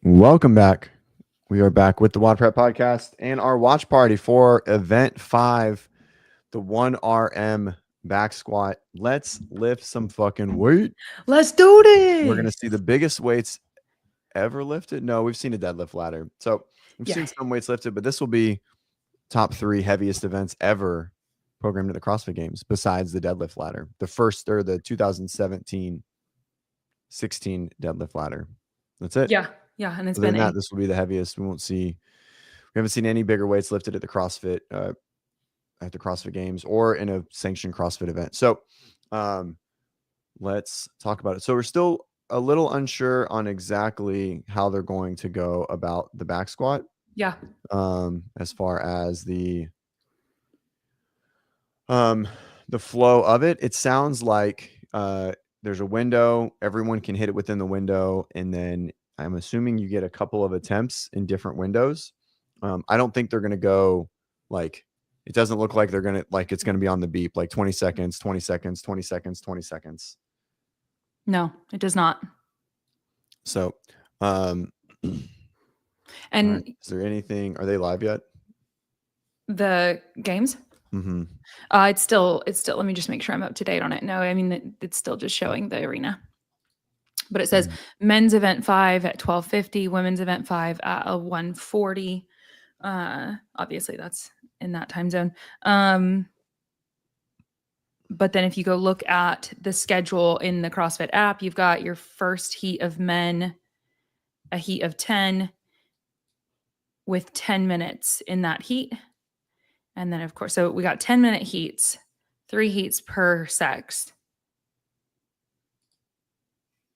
Welcome back. We are back with the WODprep podcast and our watch party for event 5, the 1RM back squat. Let's lift some fucking weight. Let's do this. We're going to see the biggest weights ever lifted. No, we've seen a deadlift ladder. So we've Yeah. seen some weights lifted, but this will be top 3 heaviest events ever programmed to the CrossFit Games besides the deadlift ladder. The first or the 2017-16 deadlift ladder. That's it. Yeah. Yeah. And it's Other been than that, this will be the heaviest. We haven't seen any bigger weights lifted at the CrossFit Games or in a sanctioned CrossFit event. So let's talk about it. So we're still a little unsure on exactly how they're going to go about the back squat. Yeah. As far as the flow of it, it sounds like there's a window. Everyone can hit it within the window, and then I'm assuming you get a couple of attempts in different windows. I don't think they're going to go like, it doesn't look like they're going to, like, it's going to be on the beep, like 20 seconds, 20 seconds, 20 seconds, 20 seconds. No, it does not. So, And right. Is there anything, are they live yet? The games? Mm-hmm. It's still, let me just make sure I'm up to date on it. No, I mean, it's still just showing the arena. But it says men's event 5 at 12:50, women's event 5 at 1:40. Obviously that's in that time zone. But then if you go look at the schedule in the CrossFit app, you've got your first heat of men, a heat of 10 with 10 minutes in that heat. And then of course, so we got 10-minute heats, 3 heats per sex.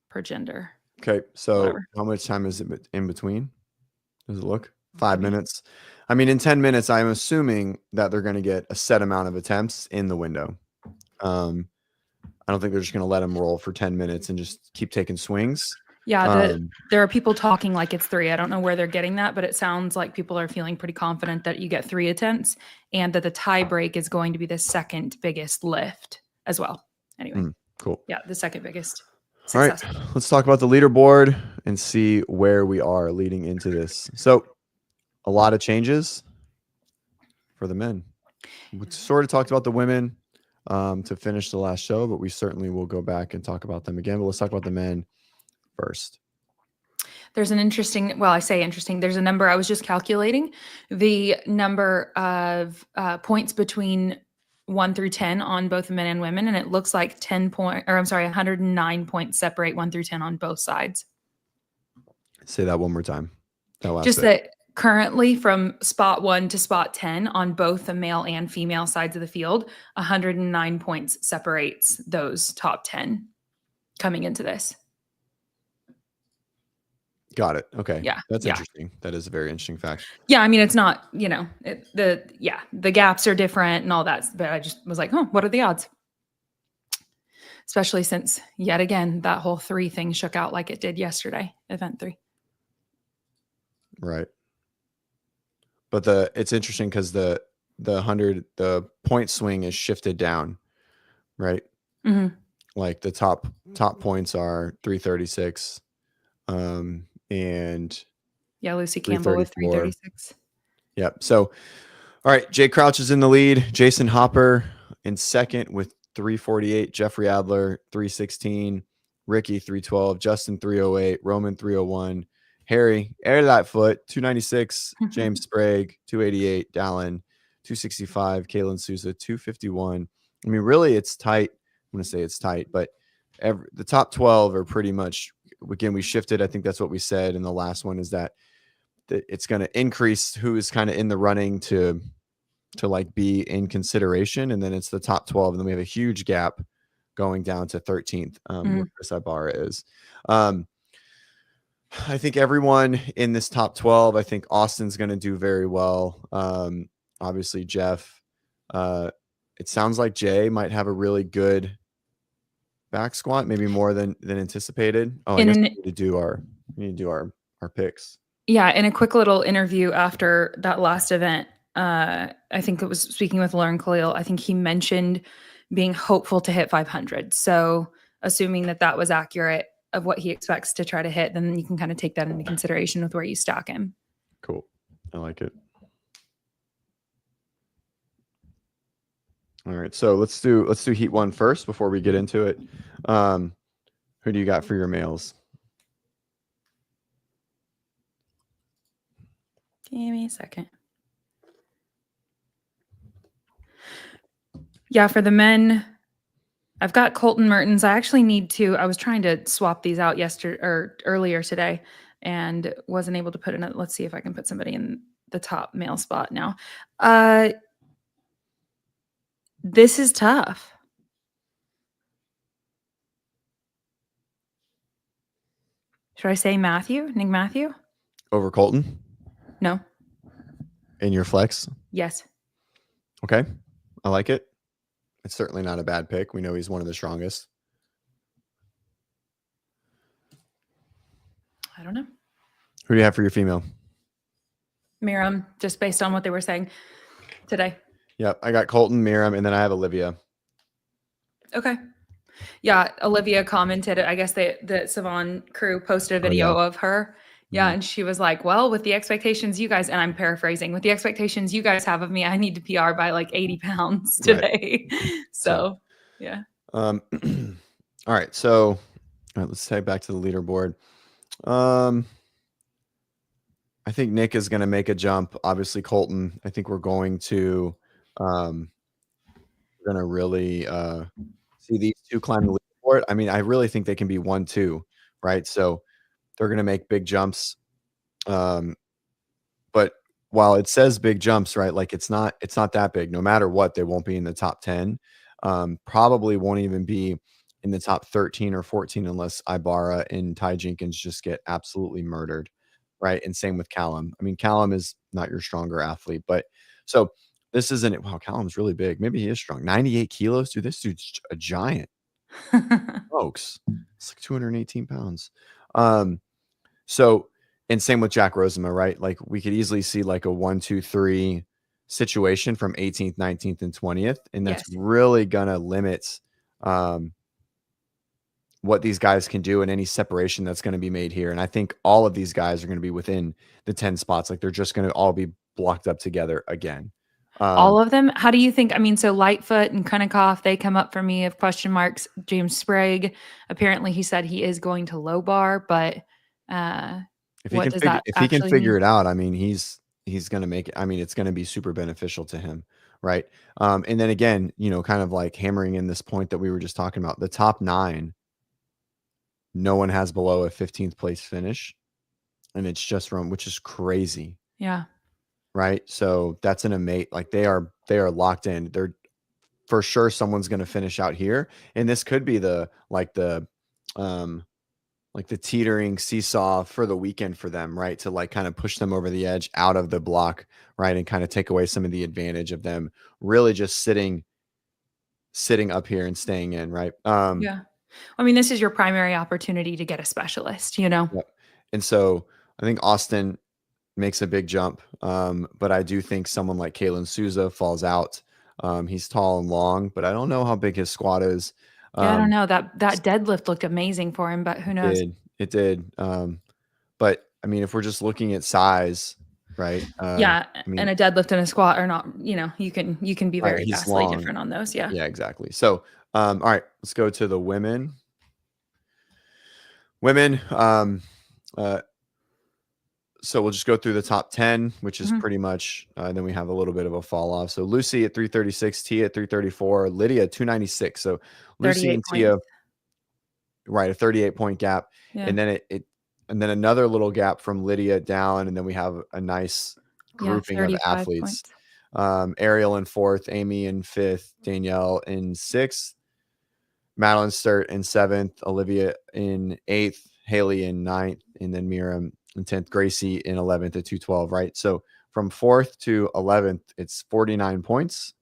Per gender. Okay, so whatever. How much time is it in between? Does it look 5 minutes? I mean, in 10 minutes, I'm assuming that they're going to get a set amount of attempts in the window. I don't think they're just going to let them roll for 10 minutes and just keep taking swings. Yeah, there are people talking like it's 3. I don't know where they're getting that, but it sounds like people are feeling pretty confident that you get 3 attempts and that the tie break is going to be the second biggest lift as well. Anyway, cool. Yeah, the second biggest. All right, let's talk about the leaderboard and see where we are leading into this. So a lot of changes for the men. We sort of talked about the women to finish the last show, but we certainly will go back and talk about them again. But let's talk about the men first. There's an interesting, well, I say interesting, there's a number I was just calculating, the number of points between 1 through 10 on both men and women. And it looks like 109 points separate 1 through 10 on both sides. Say that one more time. Just that currently from spot 1 to spot 10 on both the male and female sides of the field, 109 points separates those top 10 coming into this. Got it. Okay. Yeah. That's interesting. That is a very interesting fact. Yeah. I mean, it's not, the gaps are different and all that, but I just was like, oh, what are the odds? Especially since yet again, that whole 3 thing shook out like it did yesterday, event 3. Right. But it's interesting because the point swing is shifted down, right? Mm-hmm. Like the top points are 336. And Lucy Campbell with 336. Yep. So, all right, Jay Crouch is in the lead. Jason Hopper in second with 348. Jeffrey Adler 316. Ricky 312. Justin 308. Roman 301. Harry Lightfoot 296. James Sprague 288. Dallin 265. Kalen Sousa 251. I mean, really, it's tight. I'm going to say it's tight, but the top 12 are pretty much. Again, we shifted. I think that's what we said in the last one, is that it's going to increase who is kind of in the running to like be in consideration. And then it's the top 12. And then we have a huge gap going down to 13th, where Chris Ibarra is. I think everyone in this top 12, I think Austin's going to do very well. Obviously Jeff, it sounds like Jay might have a really good back squat, maybe more than anticipated. Oh, I guess we need to do our picks. Yeah, in a quick little interview after that last event, I think it was speaking with Lauren Khalil. I think he mentioned being hopeful to hit 500. So assuming that was accurate, of what he expects to try to hit, then you can kind of take that into consideration with where you stock him. Cool. I like it. All right. So let's do heat 1 first before we get into it. Who do you got for your males? Give me a second. Yeah, for the men, I've got Colton Mertens. I actually need to. I was trying to swap these out yesterday or earlier today, and wasn't able to put in it. Let's see if I can put somebody in the top male spot now. This is tough. Should I say Nick Matthew? Over Colton? No. In your flex? Yes. Okay. I like it. It's certainly not a bad pick. We know he's one of the strongest. I don't know. Who do you have for your female? Miriam, just based on what they were saying today. Yep. I got Colton, Miriam, and then I have Olivia. Okay. Yeah. Olivia commented, I guess the Savon crew posted a video of her. Yeah. And she was like, well, with the expectations you guys, and I'm paraphrasing, with the expectations you guys have of me, I need to PR by like 80 pounds today. Right. So, yeah. All right. So, let's take back to the leaderboard. I think Nick is going to make a jump. Obviously, Colton, I think we're going to really see these two climb the leaderboard. I mean, I really think they can be 1-2, right? So they're going to make big jumps. But while it says big jumps, right? Like it's not that big. No matter what, they won't be in the top 10. Probably won't even be in the top 13 or 14 unless Ibarra and Ty Jenkins just get absolutely murdered. Right. And same with Callum. I mean, Callum is not your stronger athlete, but so this isn't it. Wow, Callum's really big. Maybe he is strong. 98 kilos. Dude, this dude's a giant. Folks, it's like 218 pounds. So, and same with Jack Rosema, right? Like we could easily see like a 1, 2, 3 situation from 18th, 19th, and 20th. And that's really gonna limit what these guys can do and any separation that's going to be made here. And I think all of these guys are going to be within the 10 spots. Like they're just going to all be blocked up together again. All of them? How do you think? I mean, so Lightfoot and Kunikoff, they come up for me of question marks. James Sprague, apparently he said he is going to low bar, but if he can figure it out, I mean, he's going to make it. I mean, it's going to be super beneficial to him. Right. And then again, kind of like hammering in this point that we were just talking about, the top 9, no one has below a 15th place finish, and it's just which is crazy. Yeah. Right. So that's an amazing, like they are locked in. They're for sure someone's going to finish out here. And this could be the teetering seesaw for the weekend for them, right? To like kind of push them over the edge out of the block, right? And kind of take away some of the advantage of them really just sitting up here and staying in, right? Yeah. I mean, this is your primary opportunity to get a specialist, Yep. And so I think Austin makes a big jump. But I do think someone like Kalen Souza falls out. He's tall and long, but I don't know how big his squat is. I don't know. That deadlift looked amazing for him, but who knows? It did. But I mean, if we're just looking at size, right? Yeah. And a deadlift and a squat are not, you can be very vastly different on those. Yeah. Yeah, exactly. So, all right, let's go to the women. So we'll just go through the top 10, which is pretty much, then we have a little bit of a fall off. So Lucy at 336, Tia at 334, Lydia at 296. So Lucy and Tia, right, a 38-point gap. Yeah. And then and then another little gap from Lydia down. And then we have a nice grouping of athletes. Ariel in 4th, Amy in 5th, Danielle in 6th, Madeline Sturt in 7th, Olivia in 8th, Haley in 9th, and then Miriam in 10th, Gracie in 11th at 212, right? So from 4th to 11th, it's 49 points,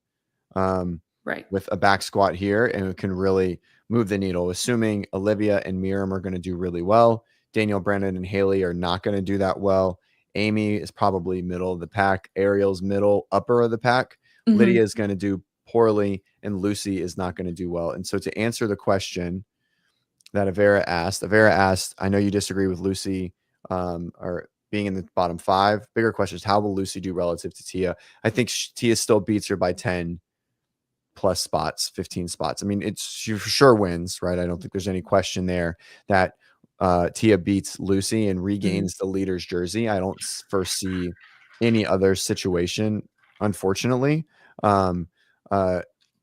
right, with a back squat here, and it can really move the needle, assuming Olivia and Miriam are going to do really well. Daniel, Brandon, and Haley are not going to do that well. Amy is probably middle of the pack. Ariel's middle, upper of the pack. Lydia is going to do poorly, and Lucy is not going to do well. And so to answer the question, that Avera asked, I know you disagree with Lucy or being in the bottom 5. Bigger question is, how will Lucy do relative to Tia? I think Tia still beats her by 10 plus spots, 15 spots. I mean, she for sure wins, right? I don't think there's any question there that Tia beats Lucy and regains the leader's jersey. I don't foresee any other situation, unfortunately.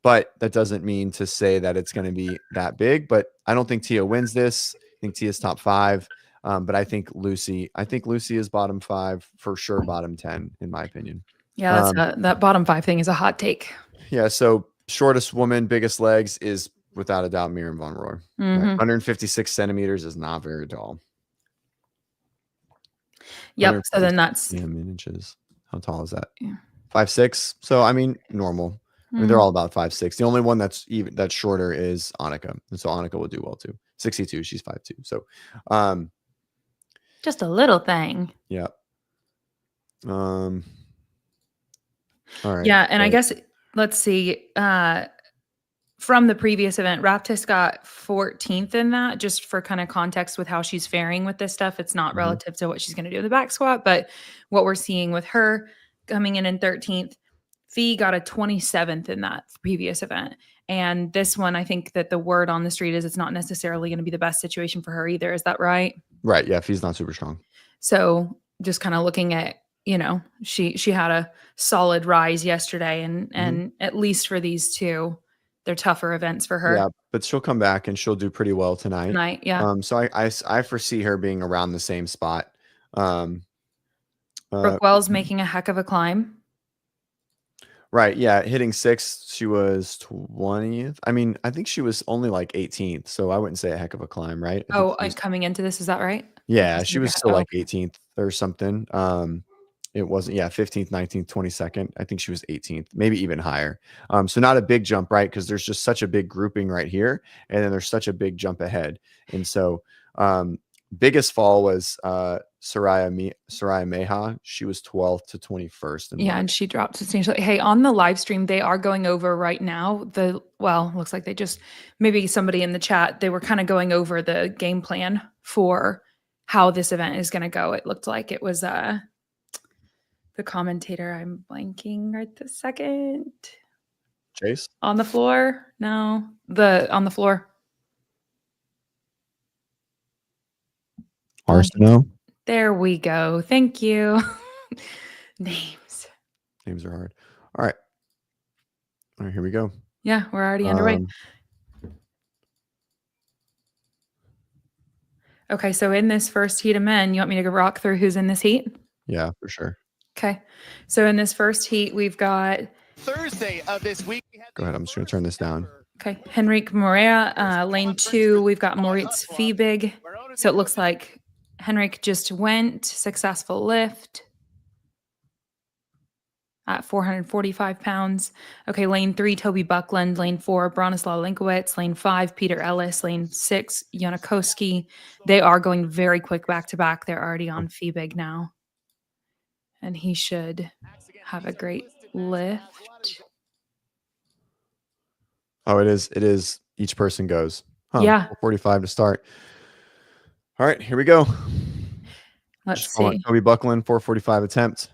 But that doesn't mean to say that it's going to be that big. But I don't think Tia wins this. I think Tia's top 5. But I think Lucy is bottom 5 for sure, bottom 10 in my opinion. Yeah, that bottom 5 thing is a hot take. Yeah. So shortest woman, biggest legs is without a doubt Miriam Von Rohr. Right? 156 centimeters is not very tall. Yep. So then that's inches. How tall is that? Yeah. 5'6". So I mean, normal. I mean, they're all about 5'6". The only one that's shorter is Annika, and so Annika will do well too. 62, she's 5'2". So, just a little thing. Yeah. All right. Yeah, and I guess let's see. From the previous event, Raptis got 14th in that, just for kind of context with how she's faring with this stuff. It's not relative to what she's going to do in the back squat, but what we're seeing with her coming in 13th. Fee got a 27th in that previous event. And this one, I think that the word on the street is it's not necessarily going to be the best situation for her either. Is that right? Right. Yeah. Fee's not super strong. So just kind of looking at, she had a solid rise yesterday, and at least for these two, they're tougher events for her. Yeah, but she'll come back and she'll do pretty well tonight. Yeah. So I foresee her being around the same spot. Brooke Wells making a heck of a climb. Right. Yeah. Hitting 6th, she was 20th. I mean, I think she was only like 18th. So I wouldn't say a heck of a climb, right? Coming into this, is that right? Yeah. She was still like 18th or something. It wasn't, 15th, 19th, 22nd. I think she was 18th, maybe even higher. So not a big jump, right? Because there's just such a big grouping right here. And then there's such a big jump ahead. And so biggest fall was Soraya Meha. She was 12th to 21st. And she dropped substantially. Hey, on the live stream, they are going over right now. Looks like maybe somebody in the chat, they were kind of going over the game plan for how this event is going to go. It looked like it was the commentator. I'm blanking right this second. Chase? On the floor? No, on the floor. Arsenault. There we go. Thank you. Names are hard. All right, here we go. Yeah, we're already underway. Okay, so in this first heat of men, you want me to go rock through who's in this heat? Yeah, for sure. Okay, so in this first heat, we've got Thursday of this week. Go ahead. I'm just going to turn this down. Okay, Henrik Morea, lane 2. We've got Moritz Fiebig. So it looks like Henrik just went, successful lift at 445 pounds. Okay, lane 3, Toby Buckland. Lane 4, Bronislaw Linkowitz. Lane 5, Peter Ellis. Lane 6, Janikowski. They are going very quick back-to-back. They're already on Fiebig now. And he should have a great lift. Oh, it is. Each person goes. Yeah. 45 to start. All right, here we go. Let's see. Toby Buckland, 445 attempt.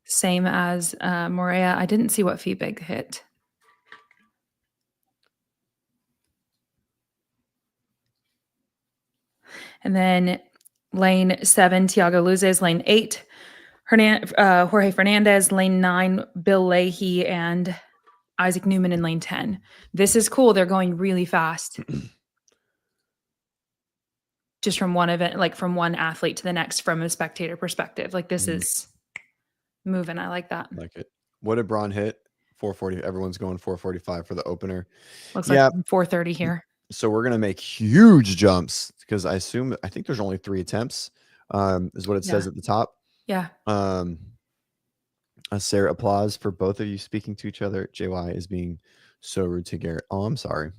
Same as Morea. I didn't see what Fiebig hit. And then lane 7, Tiago Luzes. Lane 8, Jorge Fernandez. Lane 9, Bill Leahy and Isaac Newman in lane 10. This is cool. They're going really fast. Just from one event, like from one athlete to the next from a spectator perspective. Like this is moving. I like that. I like it. What did Braun hit? 440. Everyone's going 445 for the opener. Looks like 430 here. So we're going to make huge jumps because I think there's only 3 attempts is what it says at the top. Yeah. Sarah, applause for both of you speaking to each other. JY is being so rude to Garrett. Oh, I'm sorry.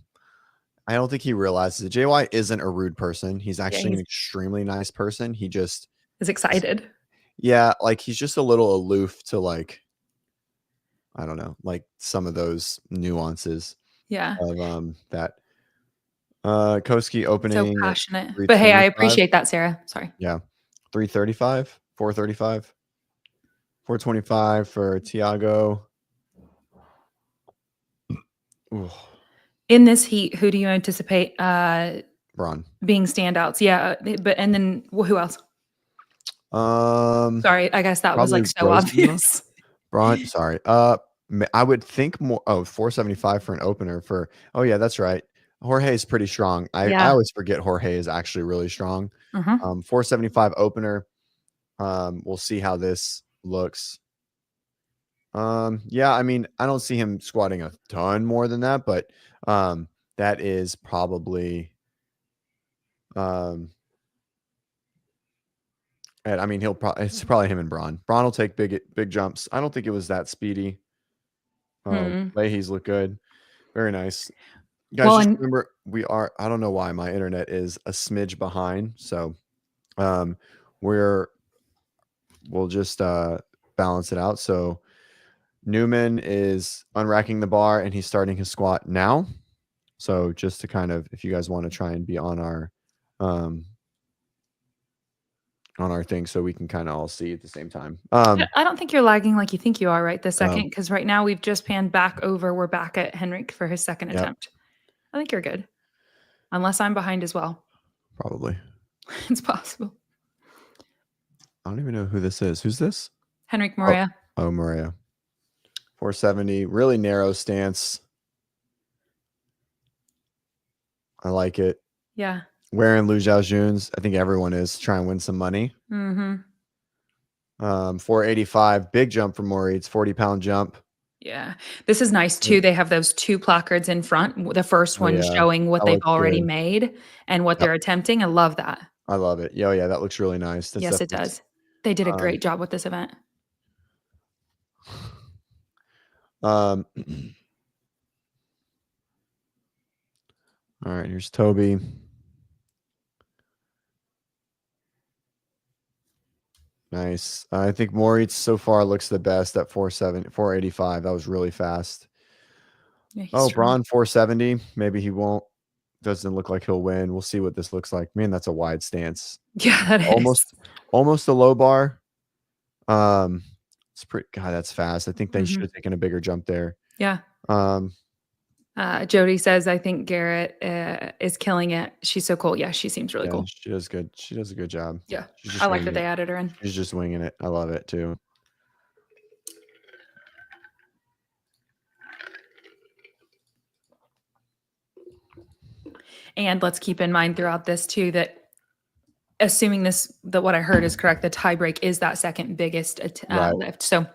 I don't think he realizes that JY isn't a rude person. He's actually an extremely nice person. He just is excited. Yeah. Like he's just a little aloof to like, I don't know, like some of those nuances. Yeah. Of that. Koski So opening at passionate. But hey, I 325. appreciate that, Sarah. Sorry. Yeah. 335, 435, 425 for Tiago. Ooh, In this heat, who do you anticipate Braun. being standouts? Yeah, but and then who else? Sorry, I guess that was Probably like so Rosema. obvious. Braun. Sorry. I would think more. Oh, 475 for an opener for. Oh yeah, that's right. Jorge's pretty strong. I Yeah. always forget Jorge is actually really strong. Uh-huh. 475 opener. We'll see how this looks. Yeah, I mean, I don't see him squatting a ton more than that, but that is probably and I mean it's probably him and Braun. Braun will take big jumps. I don't think it was that speedy. Leahy's look good. Very nice. Guys, Well, just and remember I don't know why my internet is a smidge behind. So we'll just balance it out. So Newman is unracking the bar and he's starting his squat now. So just to kind of, if you guys want to try and be on our thing so we can kind of all see at the same time. I don't think you're lagging like you think you are right this second, because right now we've just panned back over. We're back at Henrik for his second Yep. attempt. I think you're good. Unless I'm behind as well. Probably. It's possible. I don't even know who this is. Who's this? Henrik Morea. Oh, Maria. 470, really narrow stance. I like it. Yeah. Wearing Lu Zhaojuns. I think everyone is trying to win some money. 485, big jump from Moritz, 40-pound jump. Yeah. This is nice too. They have those two placards in front. The first one showing what That they've looks already good. made and what they're attempting. I love that. I love it. Yeah, that looks really nice. That's Yes, it definitely does. They did a great job with this event. all right, here's Toby. Nice. I think Moritz so far looks the best at 485. That was really fast. Yeah, Braun 470. Maybe he won't. Doesn't look like he'll win. We'll see what this looks like. Man, that's a wide stance. Yeah, that is. Almost a low bar. It's pretty. God, that's fast. I think they should have taken a bigger jump there. Yeah. Jody says, I think Garrett is killing it. She's so cool. Yeah, she seems really cool. She does good. She does a good job. Yeah. I like that they added her in. She's just winging it. I love it too. And let's keep in mind throughout this too, that assuming that what I heard is correct, the tie break is that second biggest lift. So,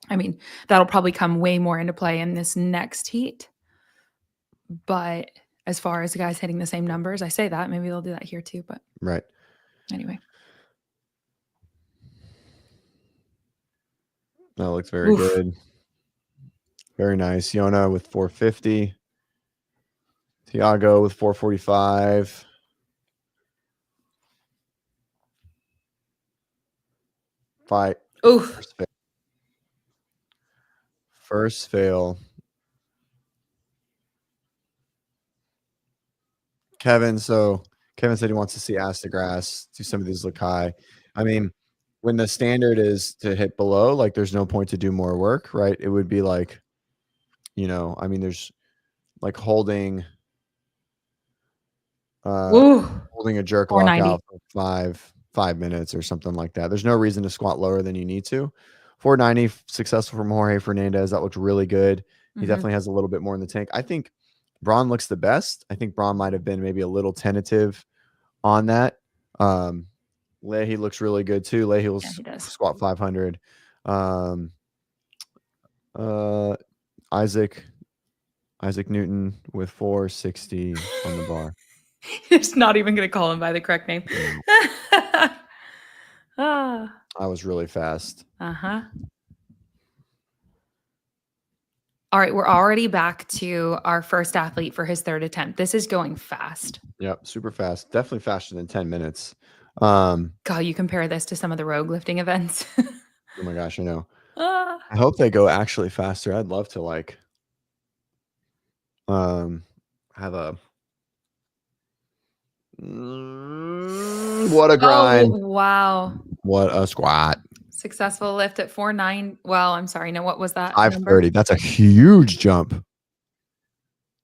I mean, that'll probably come way more into play in this next heat. But as far as the guys hitting the same numbers, I say that maybe they'll do that here too. But anyway, that looks very good. Very nice. Yona with 450. Tiago with 445. Fight. First fail. Kevin said he wants to see Ask the Grass do some of these look high. I mean, when the standard is to hit below, like there's no point to do more work, right? It would be like, I mean, there's like holding a jerk lock out for 5 minutes or something like that. There's no reason to squat lower than you need to. 490 successful from Jorge Fernandez. That looked really good. He definitely has a little bit more in the tank. I think Braun looks the best. I think Braun might have been maybe a little tentative on that. Leahy looks really good too. Leahy will squat 500. Isaac Newton with 460 on the bar. It's not even going to call him by the correct name. I was really fast. All right, we're already back to our first athlete for his third attempt. This is going fast. Yep, super fast. Definitely faster than 10 minutes. God, you compare this to some of the rogue lifting events. Oh my gosh, I know. I hope they go actually faster. I'd love to have a What a grind. Oh, wow. What a squat. Successful lift at 4.9. Well, I'm sorry. No, what was that 530. number? That's a huge jump.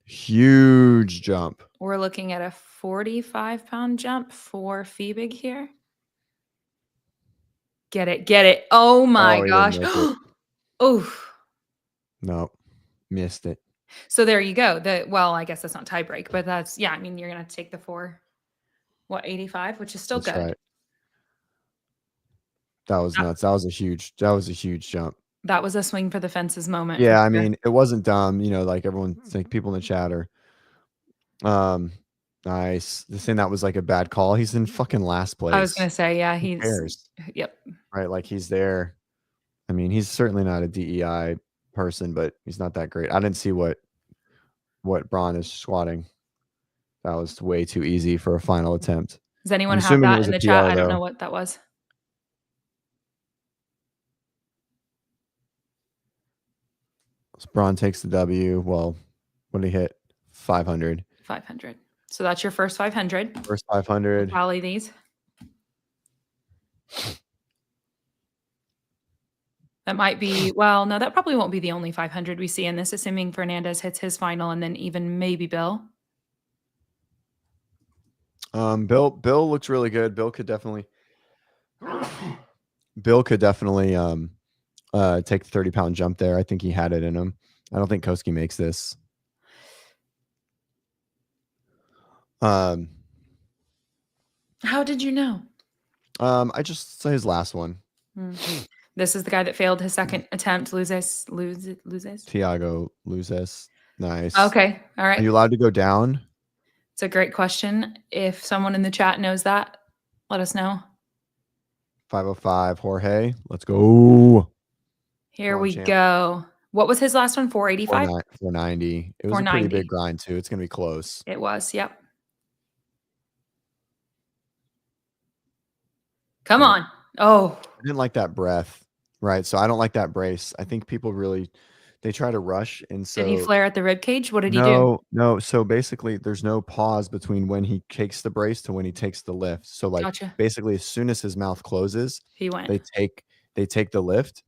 Huge jump. We're looking at a 45-pound jump for Feebig here. Get it. Get it. Oh, my Oh, he gosh. didn't make it. Oh. No, missed it. So there you go. Well, I guess that's not tie break, but that's, yeah, I mean, you're going to take the 85, which is still That's good. right. That was nuts. That was a huge jump. That was a swing for the fences moment. Yeah, for I sure. mean, it wasn't dumb, like everyone, like people in the chat are nice. The thing that was like a bad call. He's in fucking last place. I was going to say, yeah, Who cares? Yep. Right, like he's there. I mean, he's certainly not a DEI person, but he's not that great. I didn't see what Braun is squatting. That was way too easy for a final attempt. Does anyone I'm have assuming it that was in a the chat? PR, I don't know though. what that was. So Braun takes the W. Well, what did he hit? 500. 500. So that's your first 500. First 500. Tally these. That might be, well, no, that probably won't be the only 500 we see in this, assuming Fernandez hits his final and then even maybe Bill. Bill looks really good. Bill could definitely take the 30-pound jump there. I think he had it in him. I don't think Koski makes this. How did you know? I just saw his last one. This is the guy that failed his second attempt. Loses. Tiago loses. Nice. Okay. All right. Are you allowed to go down? It's a great question. If someone in the chat knows that, let us know. 505 Jorge. Let's go. Here Come on, we champ. go. What was his last one? 485? 490. It was a pretty big grind too. It's going to be close. It was. Yep. Come on. Oh. I didn't like that breath. Right. So I don't like that brace. I think people really, they try to rush. And so did he flare at the rib cage? What did he do? No. So basically there's no pause between when he takes the brace to when he takes the lift. So like basically as soon as his mouth closes, he went. They take the lift.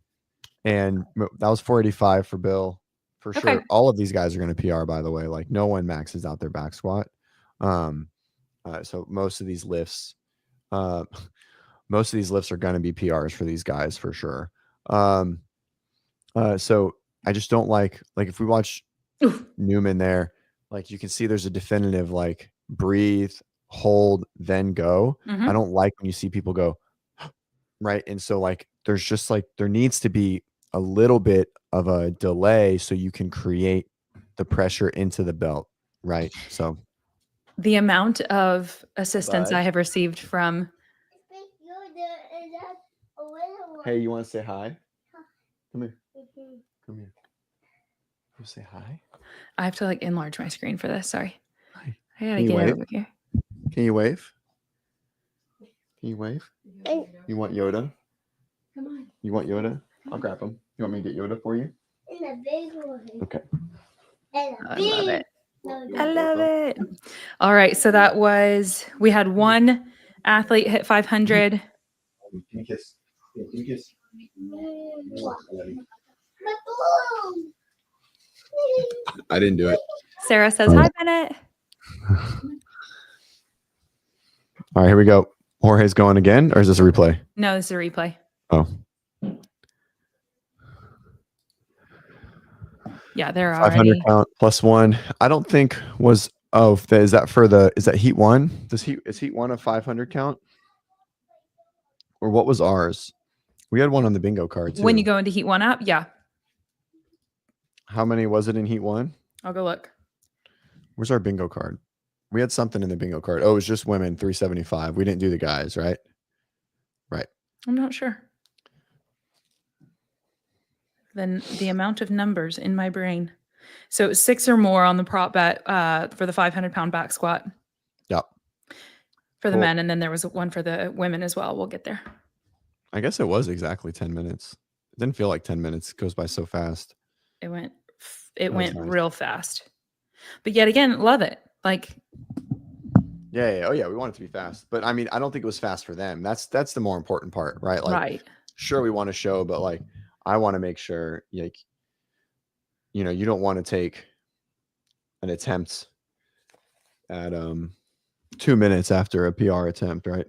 And that was 485 for Bill for sure. Okay. All of these guys are going to PR, by the way. Like no one maxes out their back squat. So most of these lifts are going to be PRs for these guys for sure. So I just don't like if we watch Newman there, like you can see there's a definitive like breathe, hold, then go. I don't like when you see people go right. And so like there's just like there needs to be a little bit of a delay so you can create the pressure into the belt, right? So the amount of assistance I have received from hey, you want to say hi? Come here. Come here. You say hi? I have to like enlarge my screen for this. Sorry. Hi. I gotta get over here. Can you wave? Can you wave? You want Yoda? Come on. You want Yoda? I'll grab him. You want me to get Yoda for you? In a big one. Okay. I love it. I love it. All right. So that was, we had one athlete hit 500. Can you kiss? Can you kiss? I didn't do it. Sarah says, hi, Bennett. All right, here we go. Jorge's going again, or is this a replay? No, this is a replay. Oh. Yeah, there are 500 count plus one. I don't think was is that heat one? Is heat one a 500 count? Or what was ours? We had one on the bingo card too. When you go into heat one app, yeah. How many was it in heat one? I'll go look. Where's our bingo card? We had something in the bingo card. Oh, it was just women, 375. We didn't do the guys, right? Right. I'm not sure. Then the amount of numbers in my brain. So 6 or more on the prop bet for the 500-pound back squat. Yep. For the men, and then there was one for the women as well. We'll get there. I guess it was exactly 10 minutes. It didn't feel like 10 minutes. It goes by so fast. It went nice. real fast. But yet again, love it. Like, Yeah. Oh yeah. We want it to be fast, but I mean, I don't think it was fast for them. That's the more important part, right? Like, Right. sure, we want to show, but like, I want to make sure, like, you don't want to take an attempt at 2 minutes after a PR attempt, right?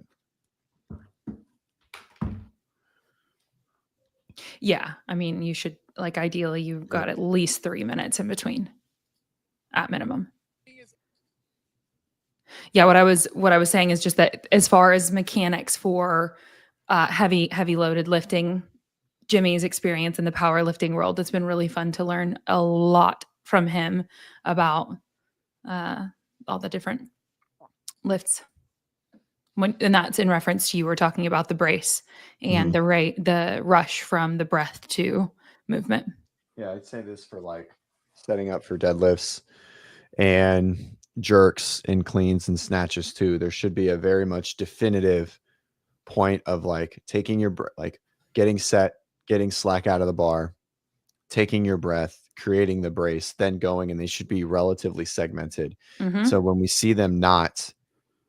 Yeah. I mean, you should, like, ideally, you've got at least 3 minutes in between at minimum. Yeah. What I was saying is just that as far as mechanics for heavy loaded lifting, Jimmy's experience in the powerlifting world, it's been really fun to learn a lot from him about all the different lifts. And that's in reference to, you were talking about the brace and the rush from the breath to movement. Yeah, I'd say this for like setting up for deadlifts and jerks and cleans and snatches too. There should be a very much definitive point of like taking your like getting set, getting slack out of the bar, taking your breath, creating the brace, then going, and they should be relatively segmented. So when we see them not,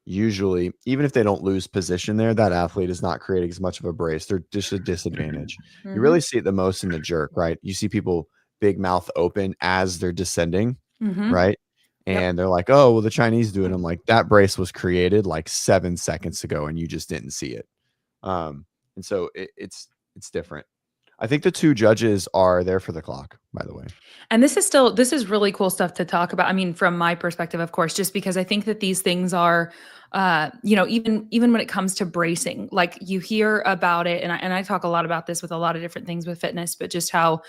usually, even if they don't lose position there, that athlete is not creating as much of a brace. They're just a disadvantage. You really see it the most in the jerk, right? You see people big mouth open as they're descending, right? And they're like, oh, well, the Chinese do it. I'm like, that brace was created like 7 seconds ago and you just didn't see it. And so it's different. I think the 2 judges are there for the clock, by the way. And this is really cool stuff to talk about. I mean, from my perspective, of course, just because I think that these things are, even when it comes to bracing, like you hear about it, and I talk a lot about this with a lot of different things with fitness, but just how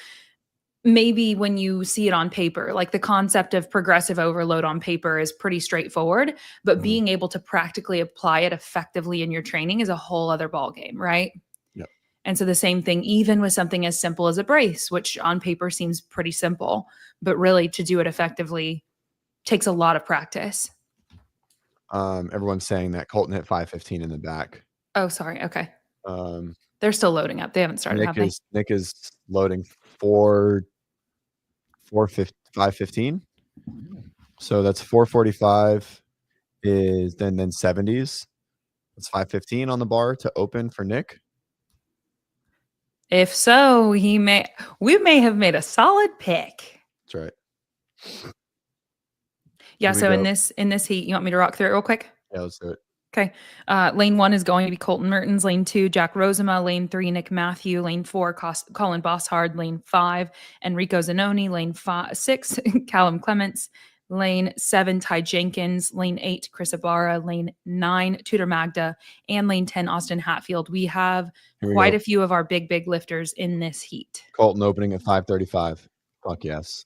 maybe when you see it on paper, like the concept of progressive overload on paper is pretty straightforward, but being able to practically apply it effectively in your training is a whole other ballgame, right? Yep. And so the same thing, even with something as simple as a brace, which on paper seems pretty simple, but really to do it effectively takes a lot of practice. Everyone's saying that Colton hit 5:15 in the back. Oh, sorry. Okay. Um, They're still loading up. They haven't started, have they? Nick is loading 5:15. So that's 4:45 is then 70s. That's 5:15 on the bar to open for Nick. If so, we may have made a solid pick. That's right. Yeah. So in this heat, you want me to rock through it real quick? Yeah, let's do it. Okay. Lane 1 is going to be Colton Mertens. Lane 2, Jack Rosema. Lane 3, Nick Matthew. Lane 4, Colin Bosshard. Lane 5, Enrico Zanoni. Lane 6, Callum Clements. Lane 7, Ty Jenkins. Lane 8, Chris Ibarra. Lane 9, Tudor Magda. And lane 10, Austin Hatfield. We have quite a few of our big lifters in this heat. Colton opening at 5:35. Fuck yes.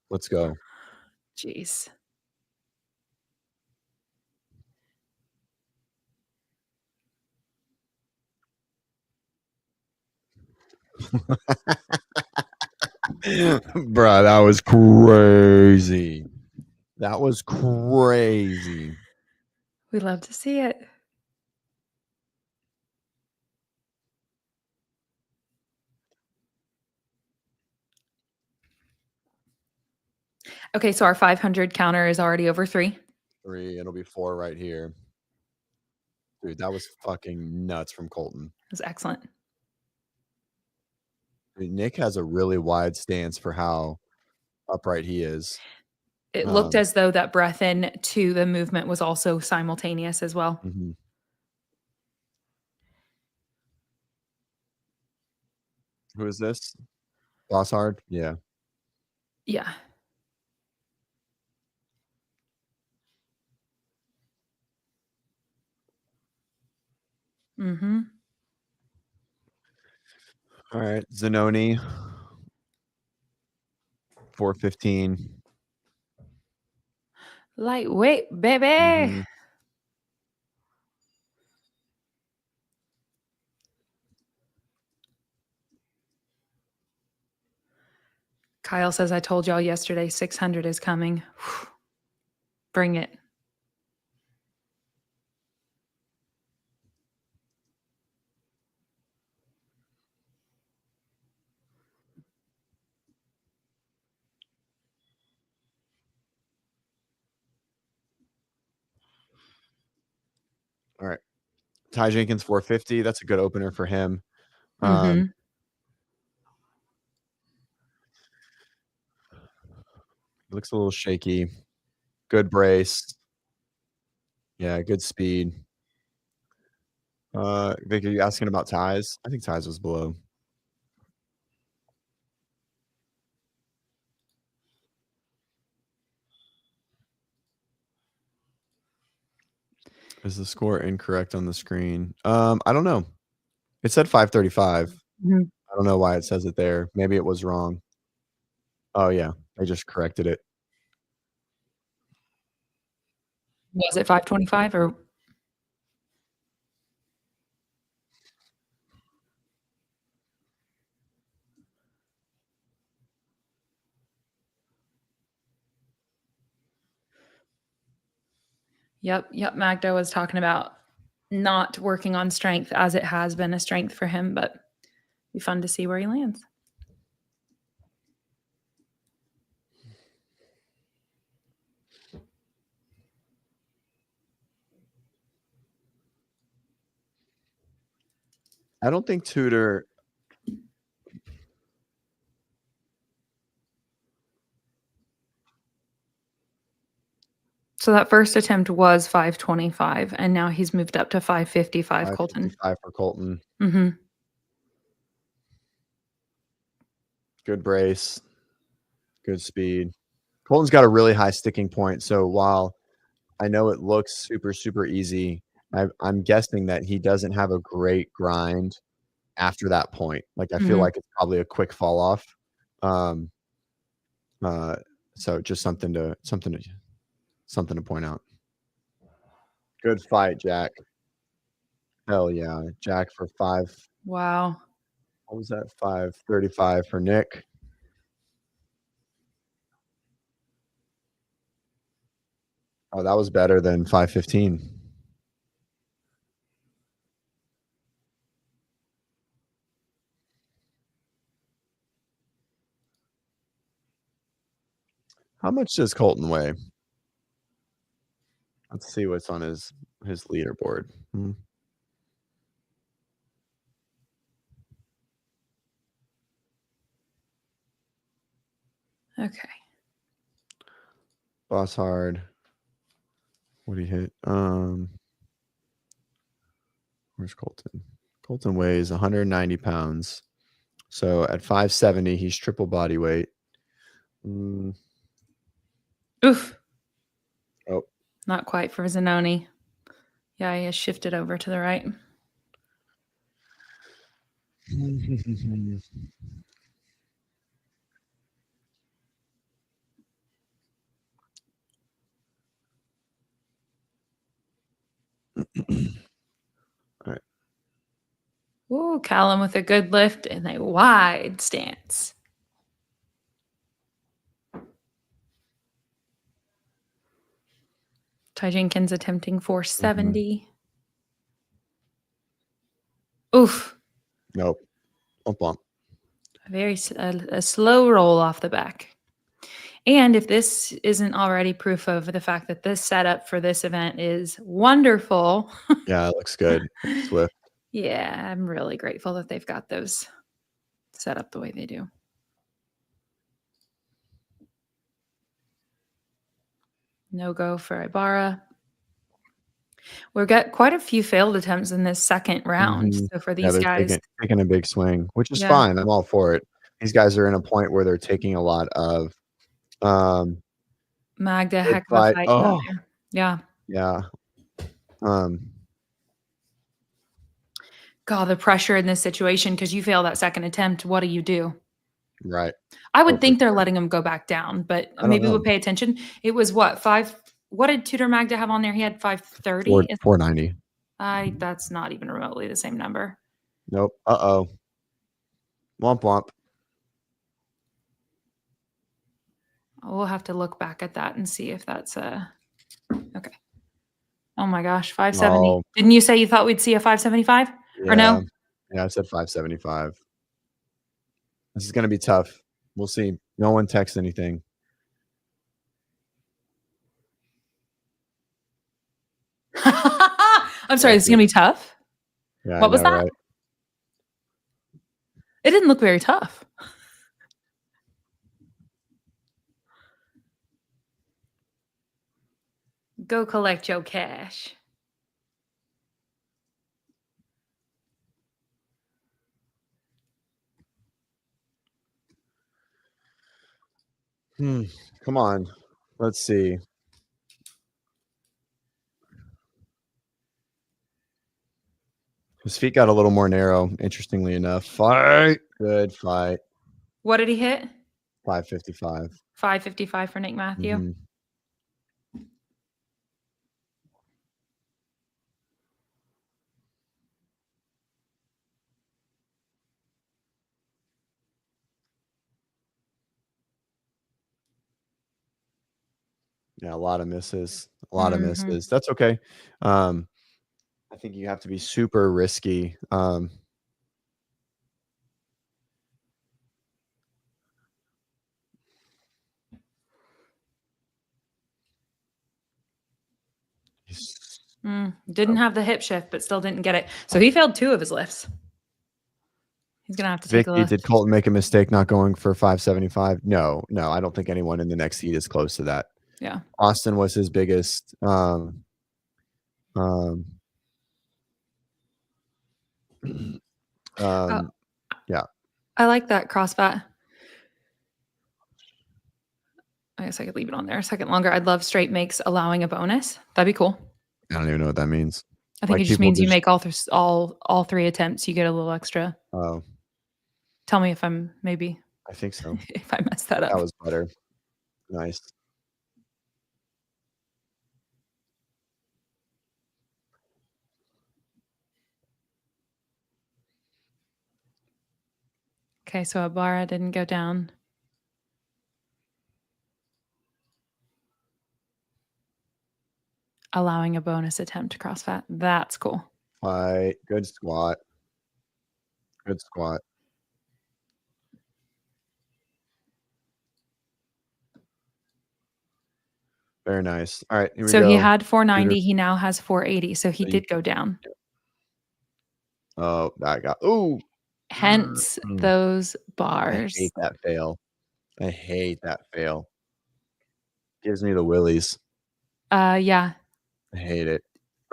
Let's go. Jeez. Bruh, that was crazy. That was crazy. We love to see it. Okay, so our 500 counter is already over 3. 3, it'll be 4 right here. Dude, that was fucking nuts from Colton. It was excellent. Dude, Nick has a really wide stance for how upright he is. It looked as though that breath in to the movement was also simultaneous as well. Who is this? Bosshard? Yeah. Yeah. All right. Zanoni. 4:15. Lightweight, baby. Kyle says, I told y'all yesterday 600 is coming. Bring it. All right. Ty Jenkins 450. That's a good opener for him. Mhm. Looks a little shaky. Good brace. Yeah, good speed. Vic, are you asking about Ty's? I think Ty's was below. Is the score incorrect on the screen? I don't know. It said 535. Mhm. I don't know why it says it there. Maybe it was wrong. Oh yeah, I just corrected it. Was it 525 or? Yep. Magda was talking about not working on strength as it has been a strength for him, but it'd be fun to see where he lands. I don't think Tudor. So that first attempt was 525, and now he's moved up to 555, Colton. 555 for Colton. Mm-hmm. Good brace. Good speed. Colton's got a really high sticking point. So while I know it looks super, super easy, I'm guessing that he doesn't have a great grind after that point. Like I feel Mhm. like it's probably a quick fall off. So just something to point out. Good fight, Jack. Hell yeah, Jack for 5. Wow. What was that? 535 for Nick. Oh, that was better than 515. How much does Colton weigh? Let's see what's on his leaderboard. Okay. Boss hard. What did he hit? Where's Colton? Colton weighs 190 pounds. So at 570, he's triple body weight. Oof. Oh. Not quite for Zanoni. Yeah, he has shifted over to the right. All right. Ooh, Callum with a good lift and a wide stance. Ty Jenkins attempting 470. Oof. Nope. Bump. A slow roll off the back. And if this isn't already proof of the fact that this setup for this event is wonderful. Yeah, it looks good. Swift. Yeah, I'm really grateful that they've got those set up the way they do. No go for Ibarra. We've got quite a few failed attempts in this second round. So for these guys, taking a big swing, which is fine. I'm all for it. These guys are in a point where they're taking a lot of Magda, heck of a fight. Oh, yeah. God, the pressure in this situation, because you fail that second attempt, what do you do? Right. I would think they're letting him go back down, but maybe we'll pay attention. It was what, 5? What did Tudor Magda have on there? He had 530? 490. That's not even remotely the same number. Nope. Uh-oh. Womp. We'll have to look back at that and see if that's okay. Oh my gosh, 570. Oh. Didn't you say you thought we'd see a 575? Yeah. Or no? Yeah, I said 575. This is going to be tough. We'll see. No one texts anything. I'm sorry, this is going to be tough. Yeah, What was that? Right? It didn't look very tough. Go collect your cash. Come on. Let's see. His feet got a little more narrow, interestingly enough. Fight. Good fight. What did he hit? 555. 555 for Nick Matthew. Mhm. Yeah, a lot of misses. A lot of misses. That's okay. I think you have to be super risky. Didn't have the hip shift, but still didn't get it. So he failed 2 of his lifts. He's going to have to take a Vicky, lift. did Colton make a mistake not going for 575? No, I don't think anyone in the next heat is close to that. Yeah. Austin was his biggest. Yeah. I like that CrossFit. I guess I could leave it on there a second longer. I'd love straight makes allowing a bonus. That'd be cool. I don't even know what that means. I think Like, it just people means you just- make all 3 attempts, you get a little extra. Oh, Tell me if I'm maybe I think so. if I messed that up. That was better. Nice. Okay, so Ibarra didn't go down. Allowing a bonus attempt to CrossFit. That's cool. Fight. Good squat. Good squat. Very nice. All right, here we So go. he had 490. He now has 480. So he did go down. Oh, that got. Ooh. Hence those bars. I hate that fail. I hate that fail. Gives me the willies. Yeah. I hate it.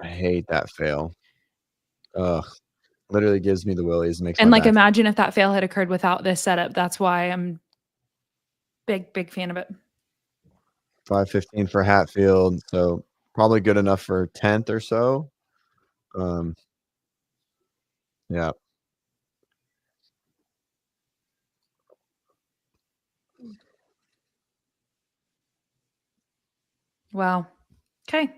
I hate that fail. Ugh. Literally gives me the willies. Makes And my like, back. imagine if that fail had occurred without this setup. That's why I'm big fan of it. 515 for Hatfield. So probably good enough for 10th or so. Yeah. Wow. Okay.